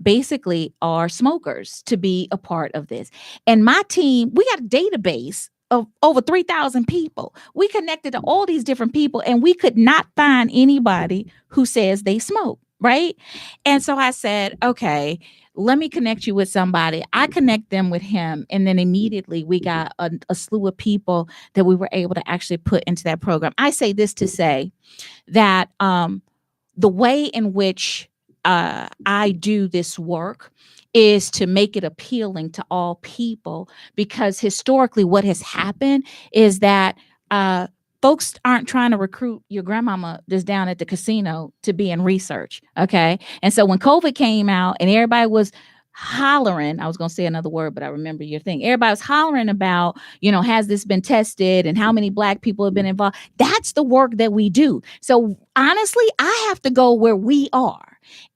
basically are smokers to be a part of this. And my team, we got a database of over 3,000 people. We connected to all these different people, and we could not find anybody who says they smoke, right? And so I said, okay, let me connect you with somebody. I connect them with him. And then immediately we got a slew of people that we were able to actually put into that program. I say this to say that the way in which I do this work is to make it appealing to all people, because historically what has happened is that folks aren't trying to recruit your grandmama that's down at the casino to be in research. Okay. And so when COVID came out and everybody was hollering, I was going to say another word, but I remember your thing. Everybody was hollering about, has this been tested and how many Black people have been involved? That's the work that we do. So honestly, I have to go where we are.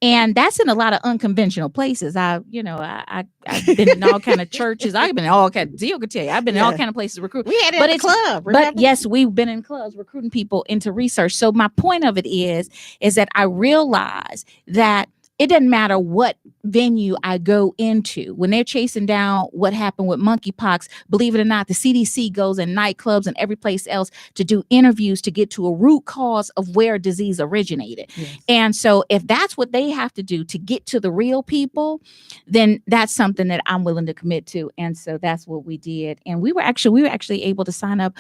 And that's in a lot of unconventional places. I've been in all kind of churches. I've been in all kind of, Zio could tell you, I've been in all kind of places recruiting. We had it at the club. Remember? But yes, we've been in clubs recruiting people into research. So my point of it is that I realize that it doesn't matter what venue I go into. When they're chasing down what happened with monkeypox, believe it or not, the CDC goes in nightclubs and every place else to do interviews to get to a root cause of where a disease originated. Yes. And so if that's what they have to do to get to the real people, then that's something that I'm willing to commit to. And so that's what we did. And we were actually able to sign up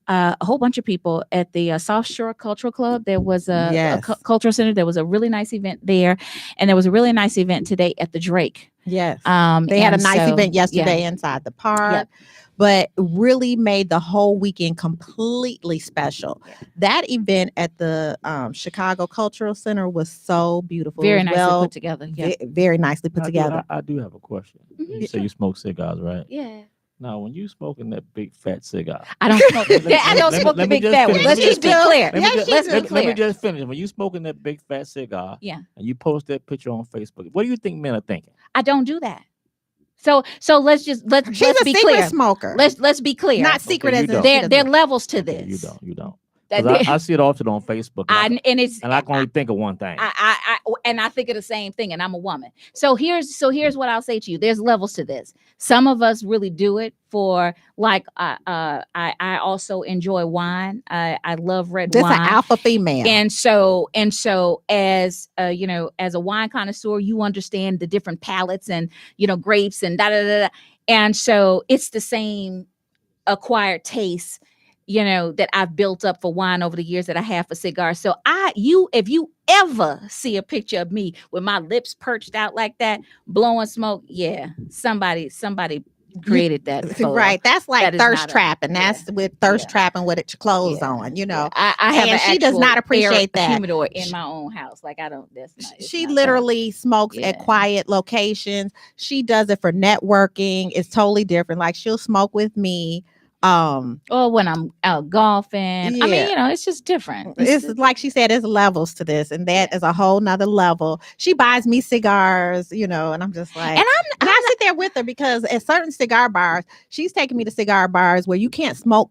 a whole bunch of people at the South Shore Cultural Club. There was a cultural center. There was a really nice event there, and there was a really nice event today at the Drake. Yes, they had a nice event yesterday inside the park, but really made the whole weekend completely special. That event at the Chicago Cultural Center was so beautiful. Very nicely put together. Yeah, very nicely put together. I do have a question. You say you smoke cigars, right? Yeah. Now, when you smoking that big fat cigar, I don't smoke. I don't smoke the big fat one. Let's just be clear. Let me just finish. When you smoking that big fat cigar, and you post that picture on Facebook, what do you think men are thinking? I don't do that. So let's She's be a secret clear. Smoker. Let's be clear. Not secret as there are levels to this. You don't. I see it often on Facebook, and I can only think of one thing. I think of the same thing, and I'm a woman. So here's what I'll say to you. There's levels to this. Some of us really do it for I also enjoy wine. I love red wine. That's an alpha female. And so as as a wine connoisseur, you understand the different palates and grapes and da da da. And so it's the same acquired taste that I've built up for wine over the years that I have for cigars. So if you ever see a picture of me with my lips perched out like that, blowing smoke, somebody created that photo. Right. That's like thirst trapping. That's with thirst trapping with your clothes on, I have she does not appreciate that. Humidor in my own house. Like I don't, she literally smokes at quiet locations. She does it for networking. It's totally different. Like she'll smoke with me. Or when I'm out golfing. I mean, it's just different. It's like she said, there's levels to this, and that is a whole nother level. She buys me cigars, and I'm just like, and I sit there with her because at certain cigar bars, she's taking me to cigar bars where you can't smoke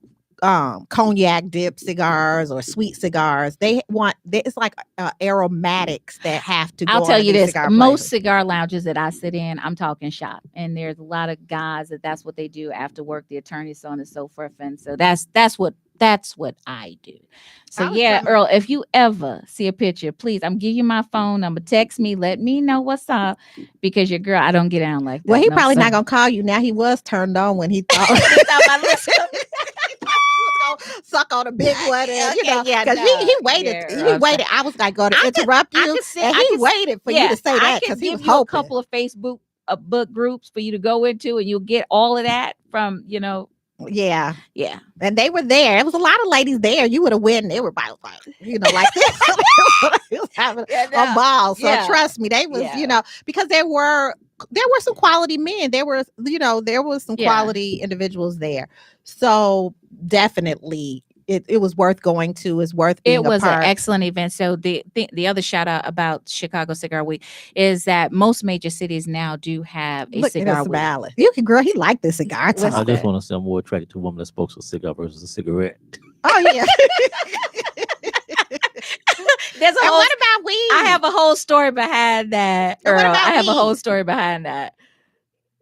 cognac dip cigars or sweet cigars. It's like aromatics that have to go. I'll tell you this, most cigar lounges that I sit in, I'm talking shop, and there's a lot of guys that's what they do after work, the attorneys, so on and so forth. And so that's what I do. So Earl, if you ever see a picture, please, I'm giving you my phone number, text me, let me know what's up, because your girl, I don't get down like that. Well, he probably not gonna call you now. He was turned on when he thought my list. Suck on a big one, and because he waited. He waited. I was like going to interrupt you, and he waited for you to say that because he was hoping. A couple of Facebook book groups for you to go into, and you'll get all of that from Yeah. And they were there. It was a lot of ladies there. You would have win. They were like like this. He was having a ball. So trust me, they was because there were some quality men. There were some quality individuals there. So definitely it was worth going to. It's worth being It was a part. an excellent event. So the other shout out about Chicago Cigar Week is that most major cities now do have a cigar week. Ballot. You can, girl, he liked this cigar. I just want to say I'm more attracted to a woman that smokes a cigar versus a cigarette. Oh yeah. What about weed? I have a whole story behind that. I have a whole story behind that.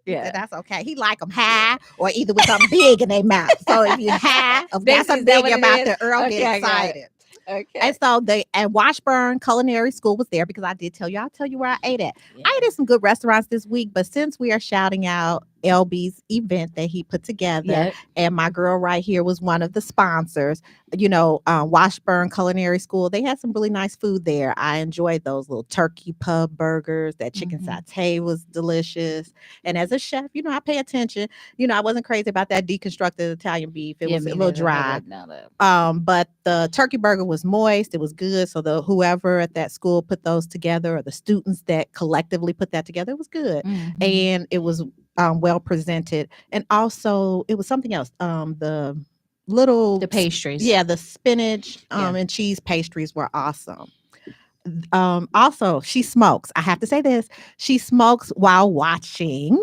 Yeah, that's okay. He like them high or either with something big in their mouth. So if you high, or got something big about the Earl, get excited. Okay. And so and Washburn Culinary School was there because I did tell you. I'll tell you where I ate at. Yeah. I ate at some good restaurants this week, but since we are shouting out LB's event that he put together, and my girl right here was one of the sponsors, Washburn Culinary School, they had some really nice food there. I enjoyed those little turkey pub burgers. That chicken satay was delicious. And as a chef, I pay attention. I wasn't crazy about that deconstructed Italian beef. It was a little dry. But the turkey burger was moist. It was good. So whoever at that school put those together, or the students that collectively put that together, it was good. And it was well presented. And also it was something else. The pastries. Yeah, the spinach and cheese pastries were awesome. Also, she smokes. I have to say this. She smokes while watching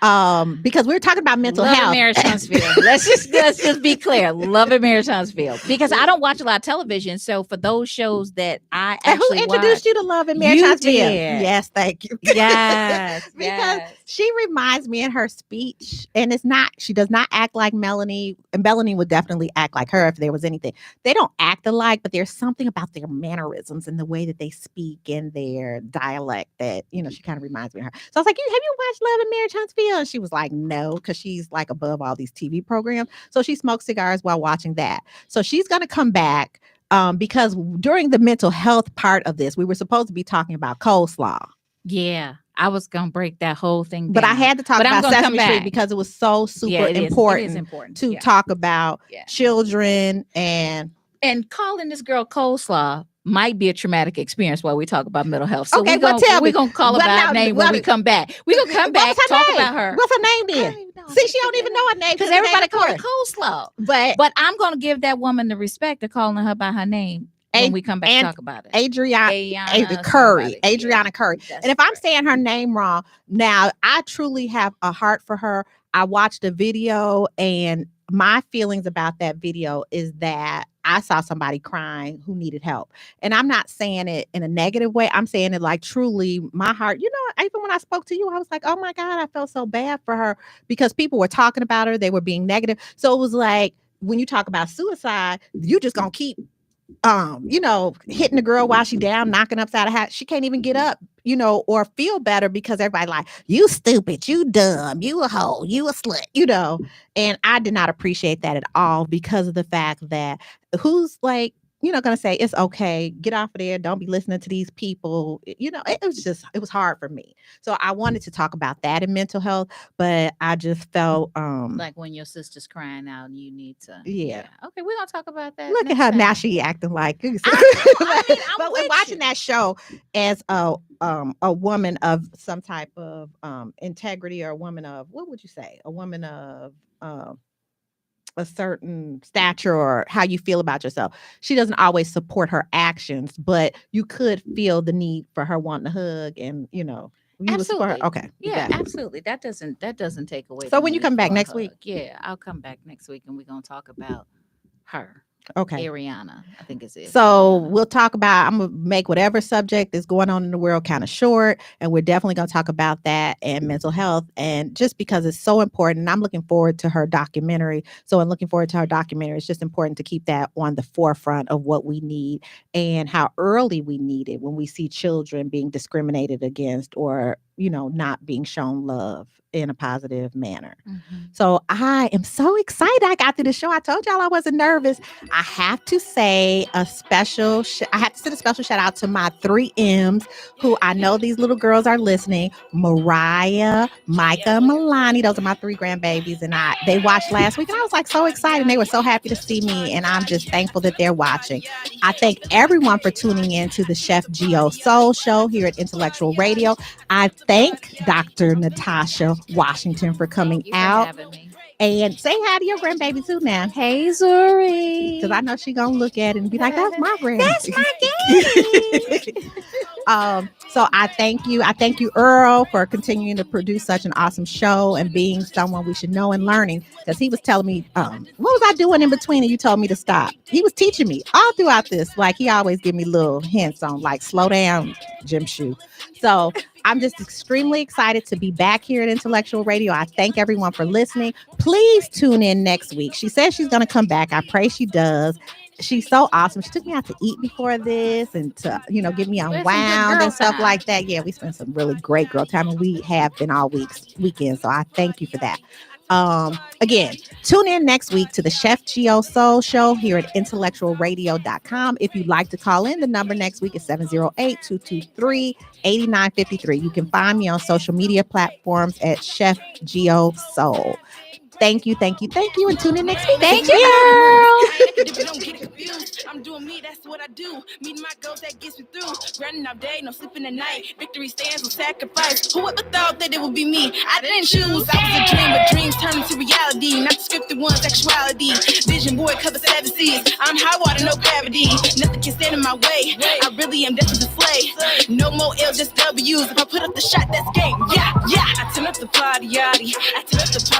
Because we were talking about mental Love health. and Marriage Huntsville. Let's just be clear. Love and Marriage Huntsville. Because I don't watch a lot of television. So for those shows that I And who actually introduced watch, you to Love and Marriage you Huntsville? did. Yes, thank you. Yes. Because yes. she reminds me in her speech, and she does not act like Melanie, and Melanie would definitely act like her if there was anything. They don't act alike, but there's something about their mannerisms and the way that they speak and their dialect that, she kind of reminds me of her. So I was like, have you watched Love and Marriage Huntsville? And she was like, no, because she's like above all these TV programs. So she smokes cigars while watching that. So she's going to come back because during the mental health part of this, we were supposed to be talking about coleslaw. Yeah. I was going to break that whole thing down. But I had to talk about Sesame Street because it was so super important, it is important to talk about children and calling this girl coleslaw might be a traumatic experience while we talk about mental health. So okay, we're going to call her by her name when we come back. We're going to come back, talk about her. What's her name then? See, she don't even know her name. Because everybody calls her coleslaw. But I'm going to give that woman the respect of calling her by her name when we come back to talk about it. Adriana Curry. Adriana Curry. And if I'm saying her name wrong, now I truly have a heart for her. I watched a video, and my feelings about that video is that I saw somebody crying who needed help. And I'm not saying it in a negative way. I'm saying it like truly my heart. Even when I spoke to you, I was like, oh my God, I felt so bad for her because people were talking about her. They were being negative. So it was like, when you talk about suicide, you just going to keep hitting the girl while she down, knocking upside her head. She can't even get up, or feel better because everybody like, you stupid, you dumb, you a hoe, you a slut, and I did not appreciate that at all because of the fact that who's like, going to say it's okay, get off of there, don't be listening to these people. It was hard for me. So I wanted to talk about that in mental health, but I just felt like when your sister's crying out and you need to. Yeah. Okay, we're going to talk about that. Look at her time. now, she acting like I'm but we're watching that show as a woman of some type of integrity, or a woman of, what would you say? A woman of a certain stature, or how you feel about yourself. She doesn't always support her actions, but you could feel the need for her wanting a hug, and absolutely. Okay. Yeah, absolutely. That doesn't take away. So when you come back next week? Yeah, I'll come back next week, and we're gonna talk about her. Okay. Ariana, I think it's it. So we'll talk about, I'm going to make whatever subject is going on in the world kind of short. And we're definitely going to talk about that and mental health. And just because it's so important, I'm looking forward to her documentary. So in looking forward to her documentary, it's just important to keep that on the forefront of what we need and how early we need it when we see children being discriminated against, or, not being shown love in a positive manner. Mm-hmm. So I am so excited. I got through the show. I told y'all I wasn't nervous. I have to say I have to send a special shout out to my 3 M's, who I know these little girls are listening. Mariah, Micah, Milani. Those are my 3 grandbabies. And they watched last week, and I was like so excited. And they were so happy to see me. And I'm just thankful that they're watching. I thank everyone for tuning in to the Chef Geo Soul Show here at Intellectual Radio. I thank Dr. Natasha Washington for coming out. And say hi to your grandbaby too now. Hey, Zuri. Because I know she's going to look at it and be like, that's my grandbaby. That's my baby. So I thank you. I thank you, Earl, for continuing to produce such an awesome show and being someone we should know and learning. Because he was telling me, what was I doing in between? And you told me to stop. He was teaching me all throughout this. Like, he always give me little hints on, like, slow down, Jim Shoe. So I'm just extremely excited to be back here at Intellectual Radio. I thank everyone for listening. Please tune in next week. She says she's going to come back. I pray she does. She's so awesome. She took me out to eat before this and to, get me unwound and stuff like that. Yeah, we spent some really great girl time, and we have been all weekend. So I thank you for that. Again, tune in next week to the Chef Geo Soul Show here at IntellectualRadio.com. If you'd like to call in, the number next week is 708-223-8953. You can find me on social media platforms at Chef Geo Soul. Thank you, and tune in next week. Thank you, girl. I'm doing me, that's what I do. Meeting my goals, that gets me through. Grinding all day, no sleeping at night. Victory stands with sacrifice. Who ever thought that it would be me? I didn't choose. I was a dream, but dreams turn into reality. Not the scripted ones, actuality. Vision boy cover 7 seas. I'm high water, no gravity. Nothing can stand in my way. I really am destined to slay. No more L's, just W's. If I put up the shot, that's game. Yeah, yeah. I turn up the party, yachty. I turn up the party.